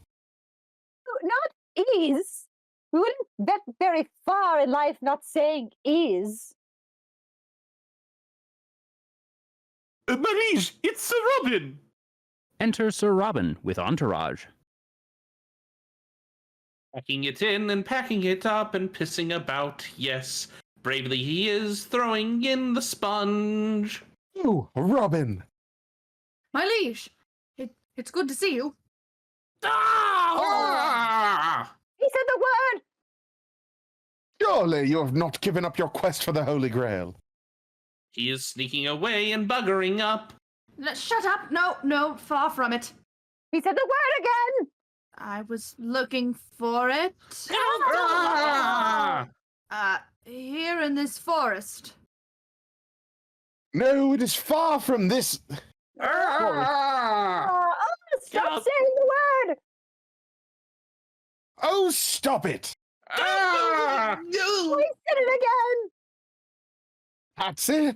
Not is. We wouldn't get very far in life not saying is. Marie, it's Sir Robin! Enter Sir Robin with entourage. Packing it in and packing it up and pissing about, yes. Bravely he is, throwing in the sponge. Oh, Robin. My liege, it's good to see you. Ah! He said the word. Surely you have not given up your quest for the Holy Grail. He is sneaking away and buggering up. Shut up. No, far from it. He said the word again. I was looking for it. Here in this forest. No, it is far from this. Stop saying the word. Oh, stop it! We said it again. Patsy?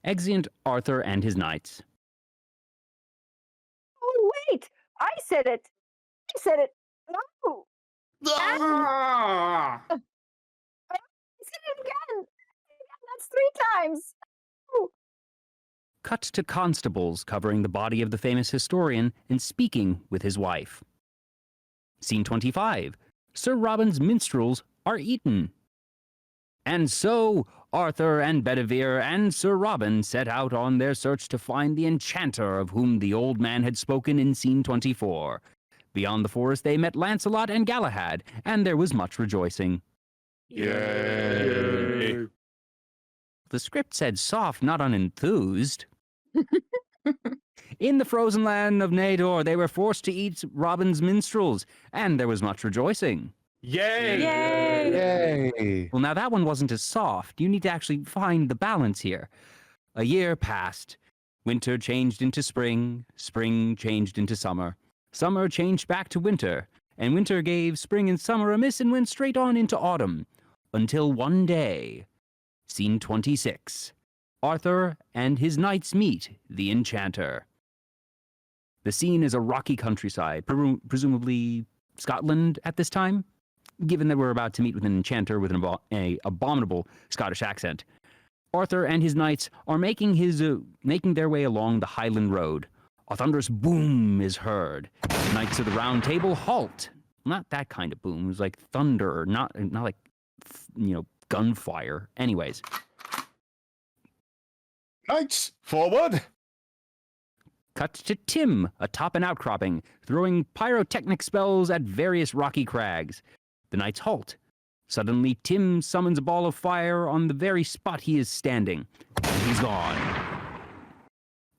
Exeunt Arthur and his knights. Oh, wait. I said it. I said it. No. I said it again. That's 3 times. Oh. Cut to constables covering the body of the famous historian and speaking with his wife. Scene 25. Sir Robin's minstrels are eaten. And so Arthur and Bedivere and Sir Robin set out on their search to find the enchanter of whom the old man had spoken in scene 24. Beyond the forest they met Lancelot and Galahad, and there was much rejoicing. Yay! The script said soft, not unenthused. In the frozen land of Narrator, they were forced to eat Robin's minstrels, and there was much rejoicing. Yay! Yay! Well, now that one wasn't as soft. You need to actually find the balance here. A year passed. Winter changed into spring. Spring changed into summer. Summer changed back to winter. And winter gave spring and summer a miss and went straight on into autumn. Until one day. Scene 26. Arthur and his knights meet the enchanter. The scene is a rocky countryside, presumably Scotland at this time, given that we're about to meet with an enchanter with an abominable Scottish accent. Arthur and his knights are making their way along the Highland Road. A thunderous boom is heard. The Knights of the Round Table halt. Not that kind of boom. It was like thunder, not like, gunfire. Anyways. Knights, forward! Cut to Tim atop an outcropping, throwing pyrotechnic spells at various rocky crags. The knights halt. Suddenly, Tim summons a ball of fire on the very spot he is standing. And he's gone.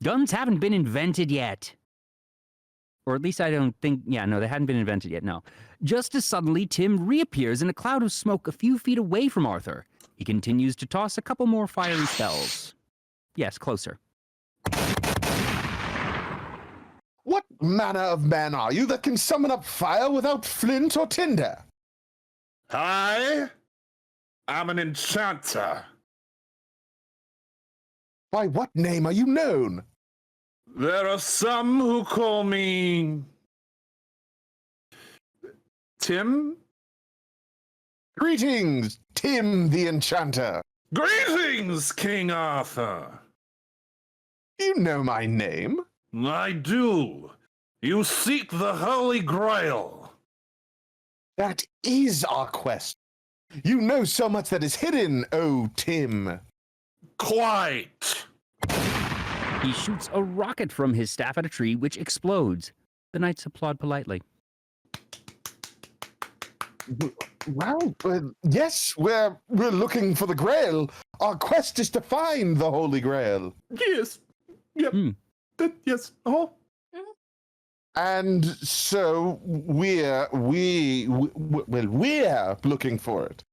Guns haven't been invented yet. Or at least I don't think... Yeah, no, they hadn't been invented yet, no. Just as suddenly, Tim reappears in a cloud of smoke a few feet away from Arthur. He continues to toss a couple more fiery spells. Yes, closer. What manner of man are you that can summon up fire without flint or tinder? I am an enchanter. By what name are you known? There are some who call me Tim. Greetings, Tim the Enchanter. Greetings, King Arthur. You know my name? I do. You seek the Holy Grail. That is our quest. You know so much that is hidden, oh Tim. Quite. He shoots a rocket from his staff at a tree, which explodes. The knights applaud politely. Well, yes, we're looking for the Grail. Our quest is to find the Holy Grail. Yes. Yep. Yes. Oh. And so we're looking for it.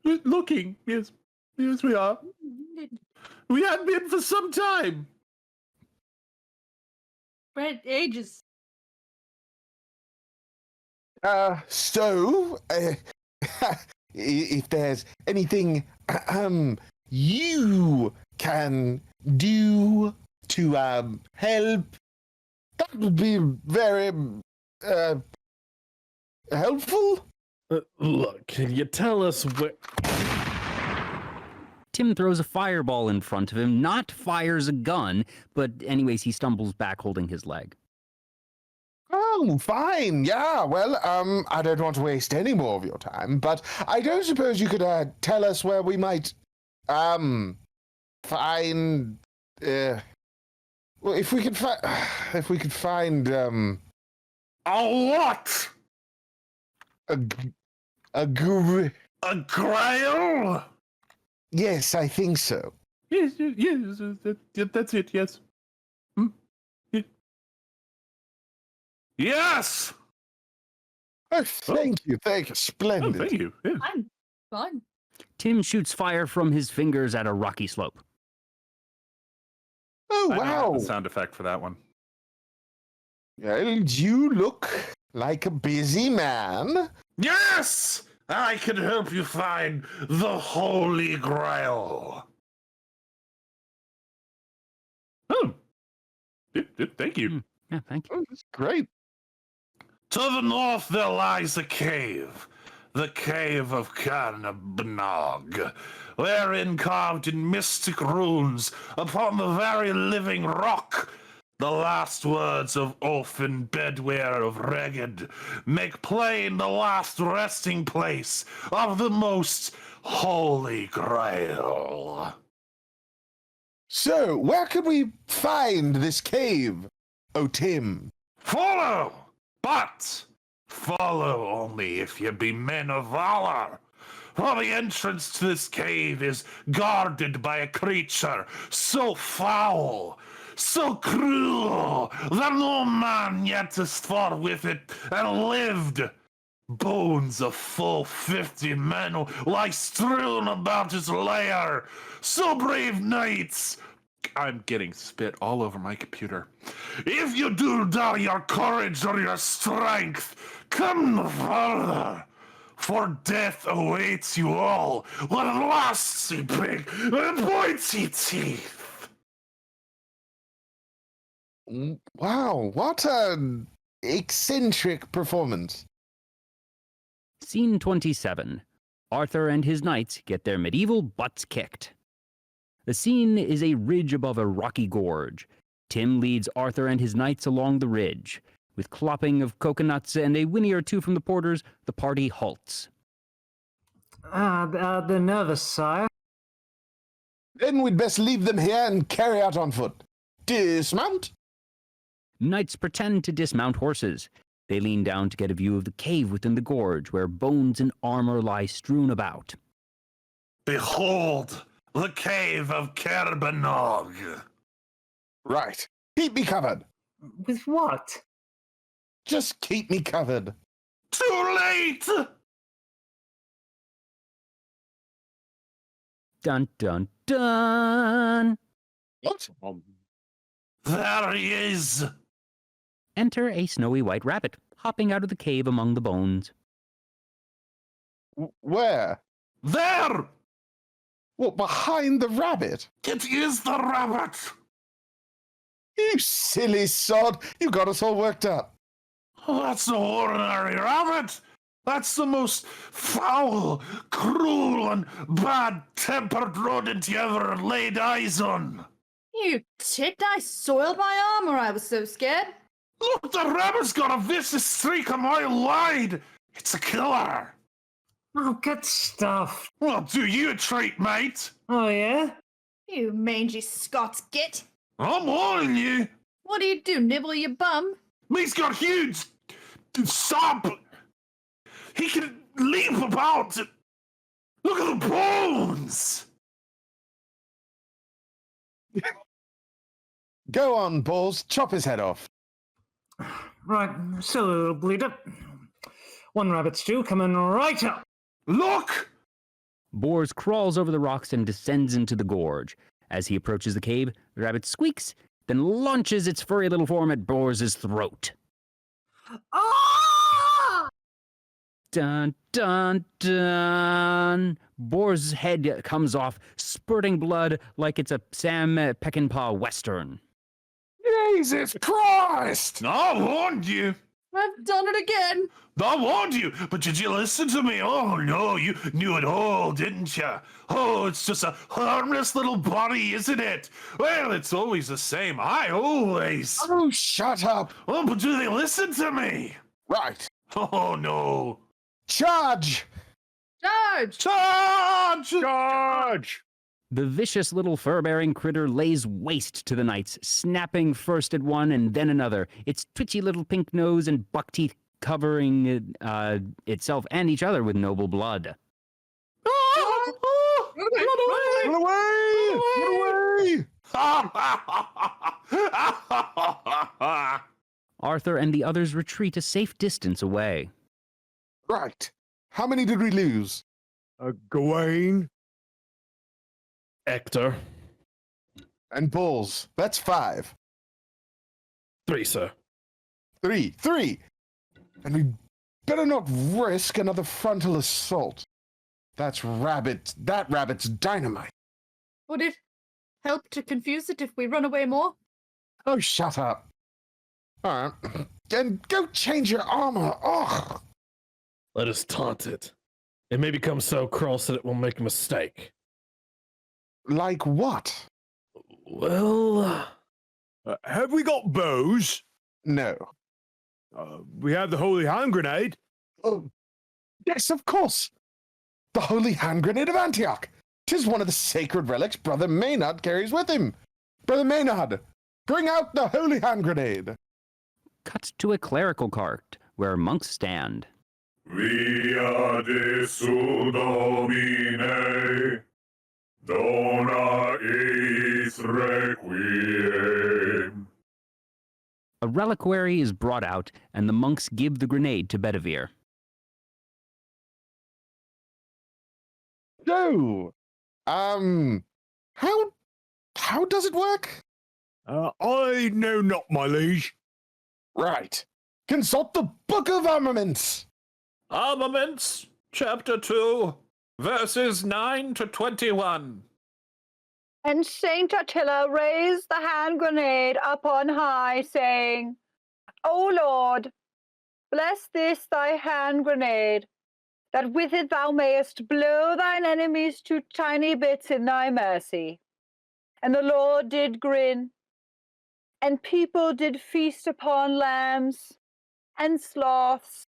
Looking, yes. Yes, we are. We have been for some time. Brent, ages. So, if there's anything you can do to help, that would be very helpful. Look, can you tell us where... Tim throws a fireball in front of him, not fires a gun, but anyways, he stumbles back holding his leg. Oh, fine. Yeah, well, I don't want to waste any more of your time, but I don't suppose you could tell us where we might find well, if we could find a what? A grail? A grail? Yes, I think so. Yes, that's it, yes. Hmm? Yes! Oh, thank you. Splendid. Oh, thank you. Yeah. I'm fine. Tim shoots fire from his fingers at a rocky slope. Oh, I don't have wow. the sound effect for that one. Well, you look like a busy man. Yes! I can help you find the Holy Grail. Oh. Thank you. Yeah, thank you. Oh, that's great. To the north there lies a cave. The Cave of Carnabanog, wherein carved in mystic runes upon the very living rock, the last words of Orphan Bedwear of Reged make plain the last resting place of the most holy Grail. So, where can we find this cave, oh Tim? Follow, but follow only if ye be men of valor. For the entrance to this cave is guarded by a creature so foul, so cruel, that no man yet has fought with it and lived. Bones of full 50 men lie strewn about his lair. So brave knights, I'm getting spit all over my computer. If you do doubt your courage or your strength, come no further, for death awaits you all with lasty big and pointy teeth. Wow, what an eccentric performance. Scene 27. Arthur and his knights get their medieval butts kicked. The scene is a ridge above a rocky gorge. Tim leads Arthur and his knights along the ridge. With clopping of coconuts and a whinny or two from the porters, the party halts. They're nervous, sire. Then we'd best leave them here and carry out on foot. Dismount. Knights pretend to dismount horses. They lean down to get a view of the cave within the gorge, where bones and armor lie strewn about. Behold, the Cave of Carbanog. Right. Keep me covered. With what? Just keep me covered. Too late! Dun dun dun! What? There he is. Enter a snowy white rabbit, hopping out of the cave among the bones. Where? There! What, behind the rabbit? It is the rabbit. You silly sod. You got us all worked up. Oh, that's no ordinary rabbit. That's the most foul, cruel, and bad-tempered rodent you ever laid eyes on. You ticked I soiled my armor. I was so scared. Look, the rabbit's got a vicious streak a mile wide. It's a killer. Oh, good stuff. Well, do you a treat, mate? Oh, yeah? You mangy Scots git. I'm warning you. What do you do, nibble your bum? He's got huge stomp. He can leap about. Look at the bones. Go on, Balls. Chop his head off. Right, still a little bleeder. One rabbit stew coming right up. Look! Bors crawls over the rocks and descends into the gorge. As he approaches the cave, the rabbit squeaks, then launches its furry little form at Bors' throat. Ah! Dun, dun, dun. Bors' head comes off, spurting blood like it's a Sam Peckinpah Western. Jesus Christ! I warned you. I've done it again. I warned you, but did you listen to me? Oh, no, you knew it all, didn't you? Oh, it's just a harmless little body, isn't it? Well, it's always the same. I always... Oh, shut up. Oh, but do they listen to me? Right. Oh, no. Charge! Charge! Charge! Charge! The vicious little fur-bearing critter lays waste to the knights, snapping first at one and then another, its twitchy little pink nose and buck teeth covering itself and each other with noble blood. Run away! away! Arthur and the others retreat a safe distance away. Right. How many did we lose? Gawain. Hector. And Bulls. That's 5. 3, sir. 3. And we better not risk another frontal assault. That rabbit's dynamite. Would it help to confuse it if we run away more? Oh, shut up. All right. And go change your armor. Ugh. Let us taunt it. It may become so cross that it will make a mistake. Like what? Well... Have we got bows? No. We have the holy hand grenade. Oh, yes, of course. The holy hand grenade of Antioch. 'Tis one of the sacred relics Brother Maynard carries with him. Brother Maynard, bring out the holy hand grenade. Cut to a clerical cart where monks stand. Via Jesu Domine, dona eis requiem. A reliquary is brought out, and the monks give the grenade to Bedivere. So, how does it work? I know not, my liege. Right. Consult the Book of Armaments. Armaments, chapter 2, verses 9 to 21. And Saint Attila raised the hand grenade up on high, saying, O Lord, bless this thy hand grenade, that with it thou mayest blow thine enemies to tiny bits in thy mercy. And the Lord did grin, and people did feast upon lambs, and sloths,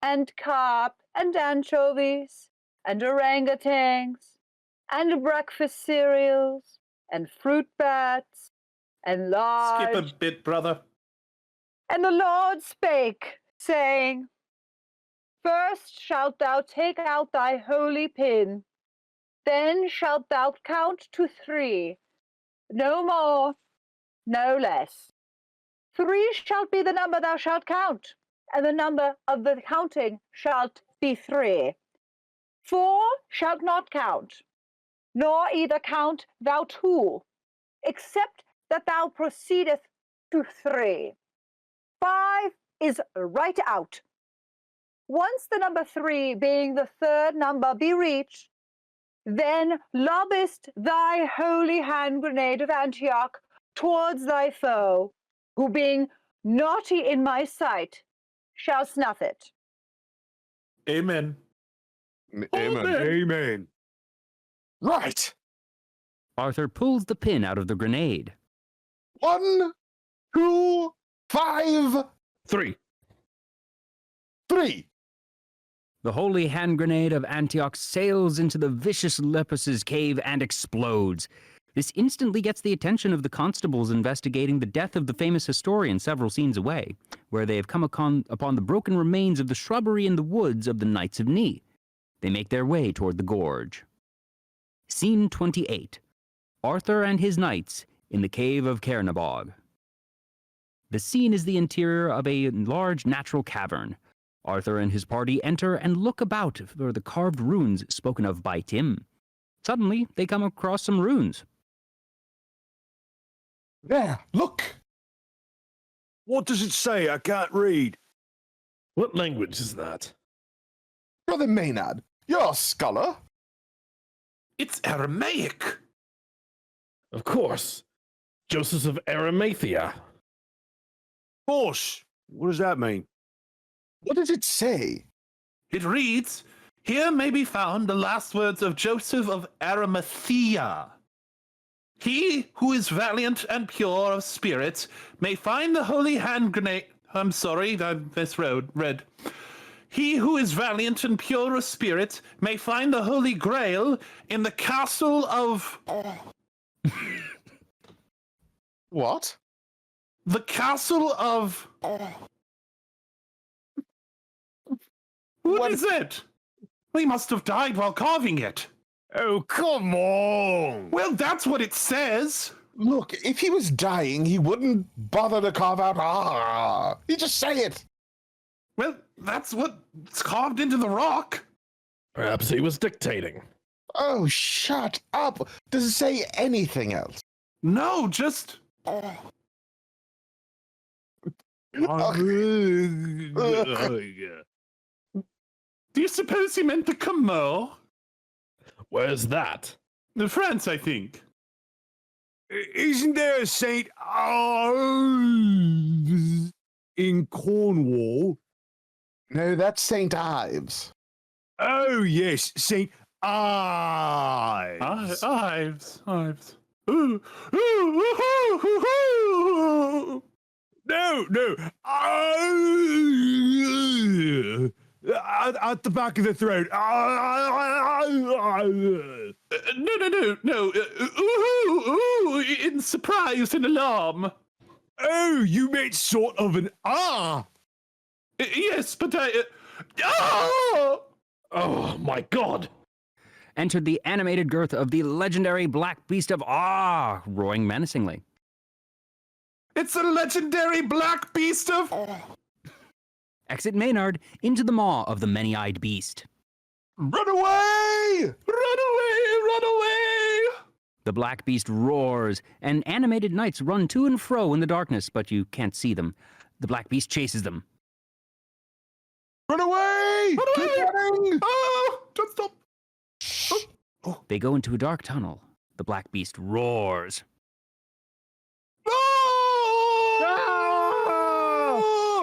and carp, and anchovies, and orangutans, and breakfast cereals, and fruit bats, and large... Skip a bit, brother. And the Lord spake, saying, First shalt thou take out thy holy pin, then shalt thou count to 3, no more, no less. 3 shalt be the number thou shalt count, and the number of the counting shalt be 3. 4 shalt not count, nor either count thou 2, except that thou proceedeth to 3. 5 is right out. Once the number 3, being the third number, be reached, then lobbest thy holy hand grenade of Antioch towards thy foe, who being naughty in my sight, shall snuff it. Amen. Amen. Right. Arthur pulls the pin out of the grenade. 1, 2, 5, 3. 3. The holy hand grenade of Antioch sails into the vicious Lepus's cave and explodes. This instantly gets the attention of the constables investigating the death of the famous historian several scenes away, where they have come upon the broken remains of the shrubbery in the woods of the Knights of Ni. They make their way toward the gorge. Scene 28. Arthur and his knights in the cave of Caernarvon. The scene is the interior of a large natural cavern. Arthur and his party enter and look about for the carved runes spoken of by Tim. Suddenly, they come across some runes. There, look. What does it say? I can't read. What language is that? Brother Maynard, you're a scholar. It's Aramaic. Of course. Joseph of Arimathea. Horse. What does that mean? What does it say? It reads, Here may be found the last words of Joseph of Arimathea. He who is valiant and pure of spirit may find the holy hand grenade. I'm sorry, I misread. He who is valiant and pure of spirit may find the Holy Grail in the castle of... What? The castle of... What is it? We must have died while carving it. Oh, come on! Well, that's what it says. Look, if he was dying, he wouldn't bother to carve out ah. He'd just say it. Well, that's what's carved into the rock. Perhaps he was dictating. Oh, shut up. Does it say anything else? No, just... Do you suppose he meant the Camel? Where's that? France, I think. Isn't there a Saint Ives in Cornwall? No, that's St. Ives. Oh, yes, Saint Ives. Ives. Ooh, ooh, ooh, ooh, ooh. No. At the back of the throat. No. Ooh, in surprise and alarm. Oh, you meant sort of an Yes, but I... Oh! Oh, my God! Entered the animated girth of the legendary Black Beast of Ah, roaring menacingly. It's a legendary Black Beast of... Exit Maynard into the maw of the many-eyed beast. Run away! Run away! The Black Beast roars, and animated knights run to and fro in the darkness, but you can't see them. The Black Beast chases them. Run away! Run away! Keep running! Oh, don't stop. They go into a dark tunnel. The Black Beast roars.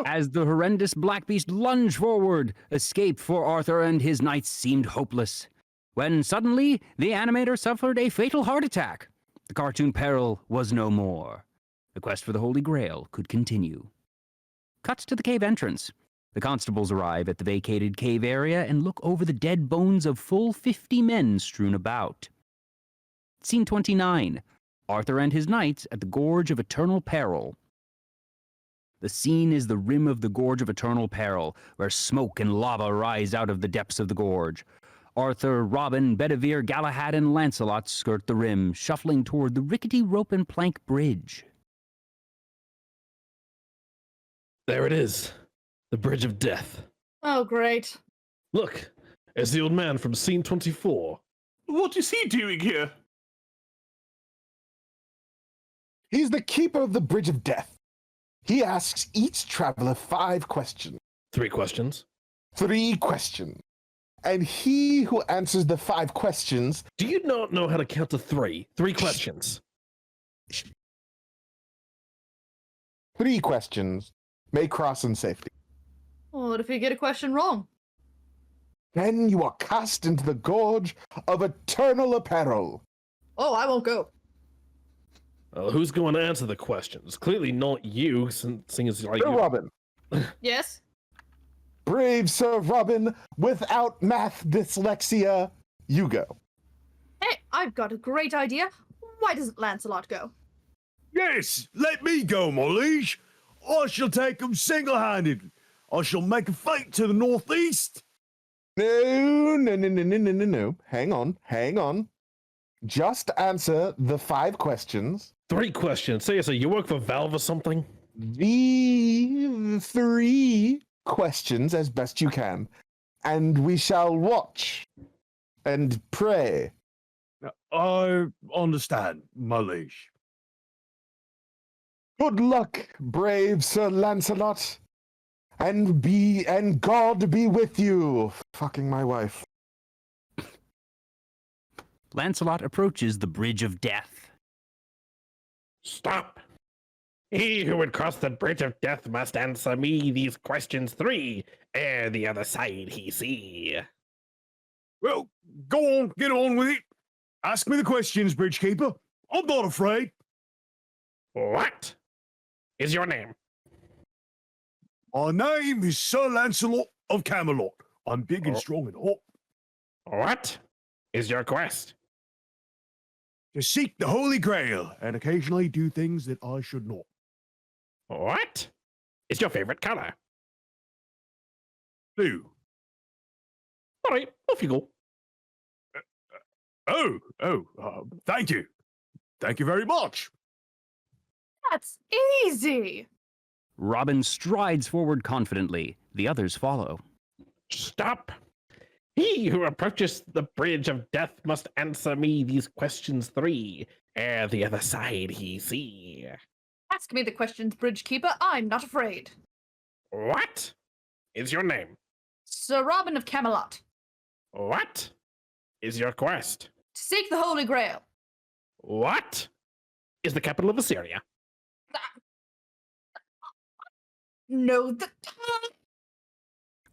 As the horrendous Black Beast lunged forward, escape for Arthur and his knights seemed hopeless. When suddenly, the animator suffered a fatal heart attack. The cartoon peril was no more. The quest for the Holy Grail could continue. Cuts to the cave entrance. The constables arrive at the vacated cave area and look over the dead bones of full 50 men strewn about. Scene 29. Arthur and his knights at the Gorge of Eternal Peril. The scene is the rim of the Gorge of Eternal Peril, where smoke and lava rise out of the depths of the gorge. Arthur, Robin, Bedivere, Galahad, and Lancelot skirt the rim, shuffling toward the rickety rope and plank bridge. There it is. The Bridge of Death. Oh, great. Look, it's the old man from scene 24. What is he doing here? He's the keeper of the Bridge of Death. He asks each traveler 5 questions. 3 questions. 3 questions. And he who answers the 5 questions... Do you not know how to count to 3? 3 questions. 3 questions may cross in safety. Well, what if you get a question wrong? Then you are cast into the Gorge of Eternal Peril. Oh, I won't go. Well, who's going to answer the questions? Clearly not you, seeing as like Sir Robin. Yes? Brave Sir Robin, without math dyslexia, you go. Hey, I've got a great idea. Why doesn't Lancelot go? Yes, let me go, my liege. I shall take him single-handed. I shall make a feint to the northeast. No. Hang on. Just answer the 5 questions. 3 questions. So you work for Valve or something? The 3 questions as best you can. And we shall watch and pray. I understand, my liege. Good luck, brave Sir Lancelot. And God be with you. Fucking my wife. Lancelot approaches the Bridge of Death. Stop. He who would cross the Bridge of Death must answer me these questions 3, ere the other side he see. Well, go on, get on with it. Ask me the questions, Bridgekeeper. I'm not afraid. What is your name? My name is Sir Lancelot of Camelot. I'm big and strong and hot. What is your quest? To seek the Holy Grail and occasionally do things that I should not. What is your favorite color? Blue. All right, off you go. Thank you. Thank you very much. That's easy. Robin strides forward confidently. The others follow. Stop! He who approaches the bridge of death must answer me these questions 3, ere the other side he see. Ask me the questions, Bridgekeeper. I'm not afraid. What is your name? Sir Robin of Camelot. What is your quest? To seek the Holy Grail. What is the capital of Assyria? No,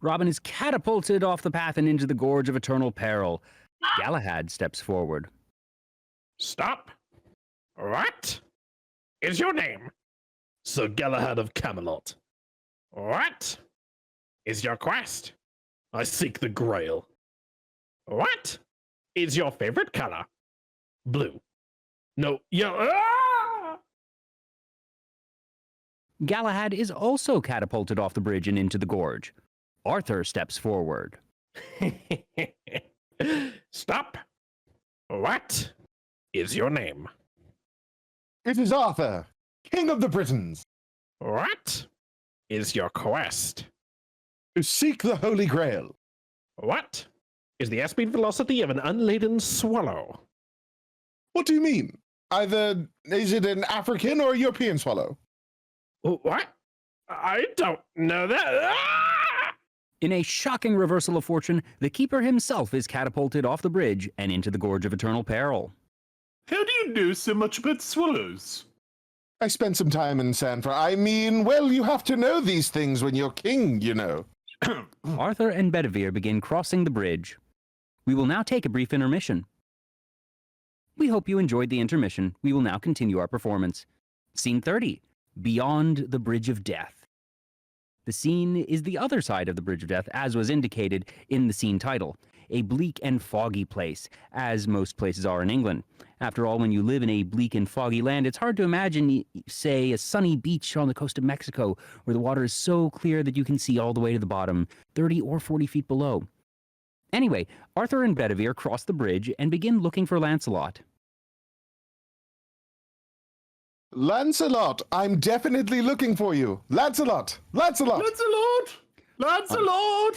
Robin is catapulted off the path and into the gorge of eternal peril. Galahad steps forward. Stop! What is your name? Sir Galahad of Camelot. What is your quest? I seek the Grail. What is your favorite color? Blue. No, yellow. Ah! Galahad is also catapulted off the bridge and into the gorge. Arthur steps forward. Stop! What is your name? It is Arthur, King of the Britons. What is your quest? To seek the Holy Grail. What is the airspeed velocity of an unladen swallow? What do you mean? Either is it an African or European swallow? What? I don't know that. Ah! In a shocking reversal of fortune, the keeper himself is catapulted off the bridge and into the gorge of eternal peril. How do you know so much about swallows? I spent some time in Sanford. I mean, well, you have to know these things when you're king, you know. Arthur and Bedivere begin crossing the bridge. We will now take a brief intermission. We hope you enjoyed the intermission. We will now continue our performance. Scene 30, Beyond the Bridge of Death. The scene is the other side of the Bridge of Death, as was indicated in the scene title. A bleak and foggy place, as most places are in England. After all, when you live in a bleak and foggy land, it's hard to imagine, say, a sunny beach on the coast of Mexico, where the water is so clear that you can see all the way to the bottom, 30 or 40 feet below. Anyway, Arthur and Bedivere cross the bridge and begin looking for Lancelot. Lancelot, I'm definitely looking for you. Lancelot! Lancelot! Lancelot! Lancelot!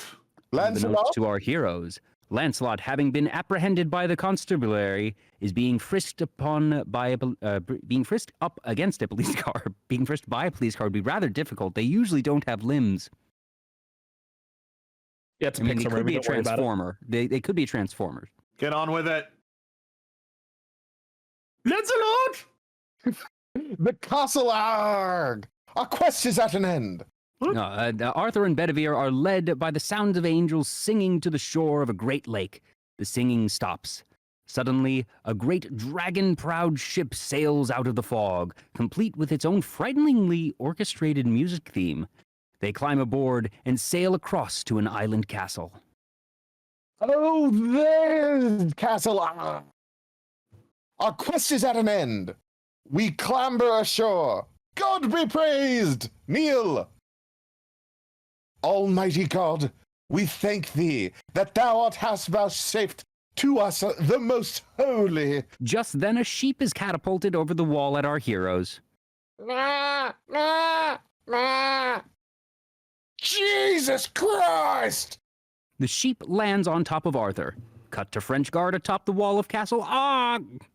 Lancelot! To our heroes, Lancelot, having been apprehended by the constabulary, is being frisked upon by being frisked up against a police car. Being frisked by a police car would be rather difficult. They usually don't have limbs. Yeah, it's a I mean, they Pixar could movie, be a don't worry about it. transformer. They could be a transformer. Get on with it. Lancelot! The castle arg! Our quest is at an end. Arthur and Bedivere are led by the sounds of angels singing to the shore of a great lake. The singing stops. Suddenly, a great dragon-proud ship sails out of the fog, complete with its own frighteningly orchestrated music theme. They climb aboard and sail across to an island castle. Oh, there's castle arg! Our quest is at an end. We clamber ashore. God be praised! Kneel! Almighty God, we thank thee that thou hast vouchsafed to us the most holy. Just then a sheep is catapulted over the wall at our heroes. Jesus Christ! The sheep lands on top of Arthur. Cut to French guard atop the wall of Castle Og.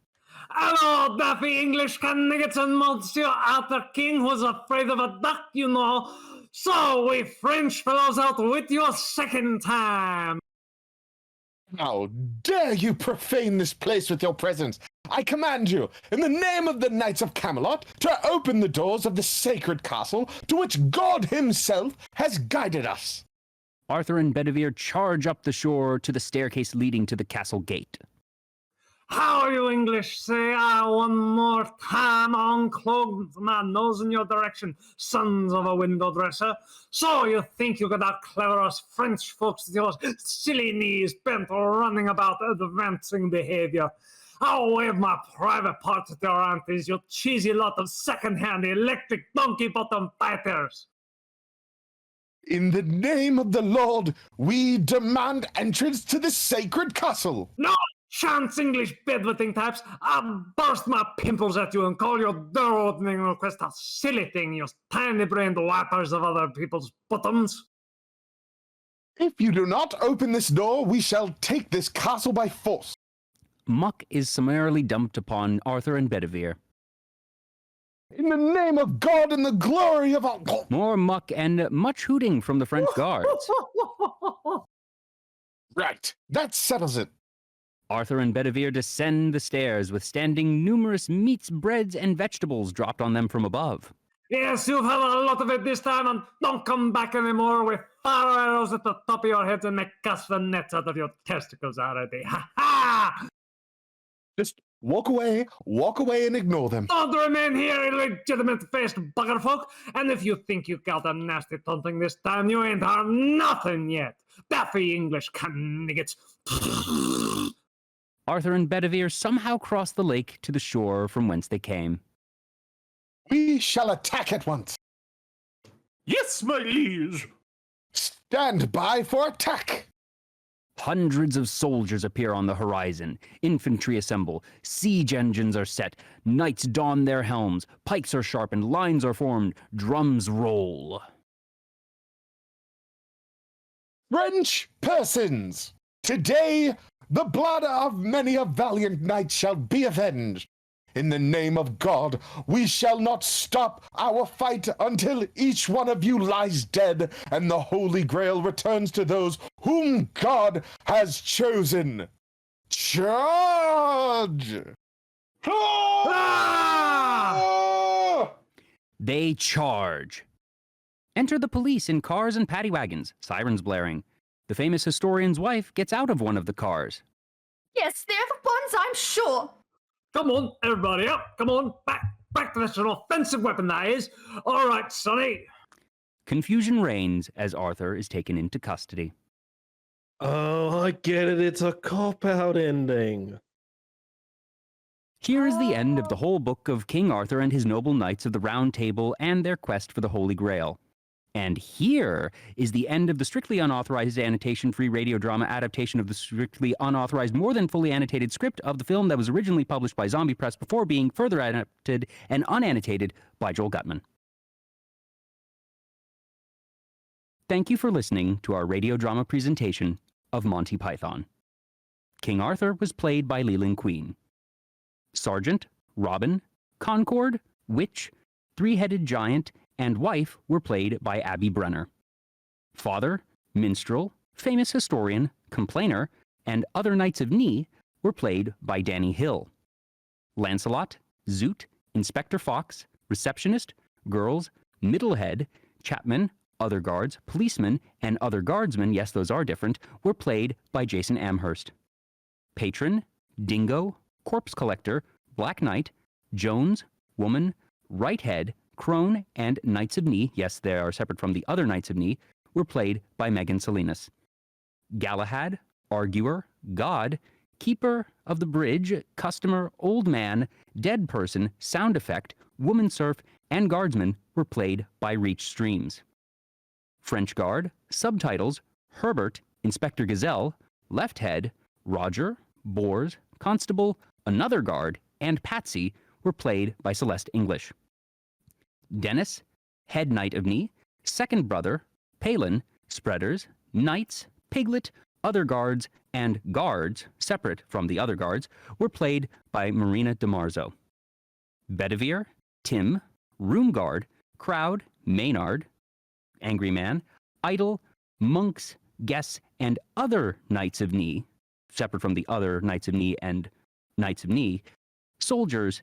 Hello, Daffy English candidates and Monsieur Arthur King was afraid of a duck, you know. So we French fellows out with you a second time. How dare you profane this place with your presence? I command you, in the name of the Knights of Camelot, to open the doors of the sacred castle to which God himself has guided us. Arthur and Bedivere charge up the shore to the staircase leading to the castle gate. How you English say one more time, unclogged my nose in your direction, sons of a window dresser. So you think you could out-clever us French folks with your silly knees bent running about advancing behavior. I'll wave my private parts at your aunties, you cheesy lot of second-hand electric donkey-bottom fighters. In the name of the Lord, we demand entrance to the sacred castle. No! chance English bedwetting types, I'll burst my pimples at you and call your door opening request a silly thing, you tiny-brained wipers of other people's bottoms. If you do not open this door, we shall take this castle by force. Muck is summarily dumped upon Arthur and Bedivere. In the name of God and the glory of our... More muck and much hooting from the French guards. Right, that settles it. Arthur and Bedivere descend the stairs, withstanding numerous meats, breads, and vegetables dropped on them from above. Yes, you've had a lot of it this time, and don't come back anymore with fire arrows at the top of your heads and make castanets out of your testicles already. Ha ha! Just walk away and ignore them. Don't remain here, illegitimate-faced buggerfolk, and if you think you got a nasty taunting this time, you ain't heard nothing yet. Daffy English canniggets. Arthur and Bedivere somehow cross the lake to the shore from whence they came. We shall attack at once. Yes, my liege. Stand by for attack. Hundreds of soldiers appear on the horizon. Infantry assemble. Siege engines are set. Knights don their helms. Pikes are sharpened. Lines are formed. Drums roll. French persons, today the blood of many a valiant knight shall be avenged. In the name of God, we shall not stop our fight until each one of you lies dead and the Holy Grail returns to those whom God has chosen. Charge! Ah! They charge. Enter the police in cars and paddy wagons, sirens blaring. The famous historian's wife gets out of one of the cars. Yes, they're the ones, I'm sure. Come on, everybody up. Come on, back to this. An offensive weapon, that is. All right, Sonny. Confusion reigns as Arthur is taken into custody. Oh, I get it. It's a cop-out ending. Here is the end of the whole book of King Arthur and his noble knights of the Round Table and their quest for the Holy Grail. And here is the end of the strictly unauthorized annotation-free radio drama adaptation of the strictly unauthorized, more than fully annotated script of the film that was originally published by Zombie Press before being further adapted and unannotated by Joel Guttman. Thank you for listening to our radio drama presentation of Monty Python. King Arthur was played by Lealin Queen. Sergeant, Robin, Concord, Witch, Three-Headed Giant, and wife were played by Abby Brenner. Father, minstrel, famous historian, complainer, and other knights of Knee were played by Danny Hill. Lancelot, Zoot, Inspector Fox, receptionist, girls, middlehead, chapman, other guards, policemen, and other guardsmen, yes, those are different, were played by Jason Amherst. Patron, Dingo, corpse collector, Black Knight, Jones, woman, right head, Crone, and Knights of Knee, yes, they are separate from the other Knights of Knee, were played by Megan Salinas. Galahad, Arguer, God, Keeper of the Bridge, Customer, Old Man, Dead Person, Sound Effect, Woman Serf, and Guardsman were played by ReachStreams. French Guard, Subtitles, Herbert, Inspector Gazelle, Left Head, Roger, Boars, Constable, Another Guard, and Patsy were played by Celeste English. Dennis, Head Knight of Knee, Second Brother, Palin, Spreaders, Knights, Piglet, Other Guards, and Guards, separate from the other guards, were played by Marina DiMarzo. Bedivere, Tim, Room Guard, Crowd, Maynard, Angry Man, Idol, Monks, Guests, and other Knights of Knee, separate from the other Knights of Knee and Knights of Knee, soldiers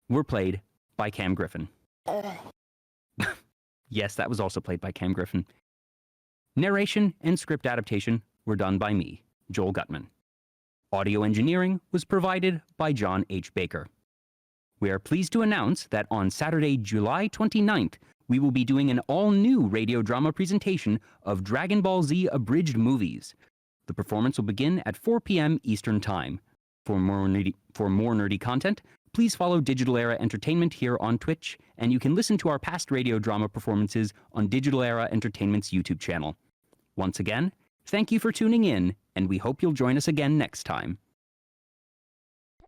were played by Cam Griffin. Yes, that was also played by Cam Griffin. Narration and script adaptation were done by me, Joel Guttman. Audio engineering was provided by John H. Baker. We are pleased to announce that on Saturday, July 29th, we will be doing an all-new radio drama presentation of Dragon Ball Z abridged movies. The performance will begin at 4 p.m. Eastern Time. For more nerdy content, please follow Digital Era Entertainment here on Twitch, and you can listen to our past radio drama performances on Digital Era Entertainment's YouTube channel. Once again, thank you for tuning in, and we hope you'll join us again next time.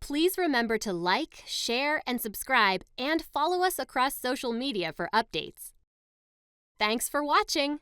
Please remember to like, share, and subscribe, and follow us across social media for updates. Thanks for watching!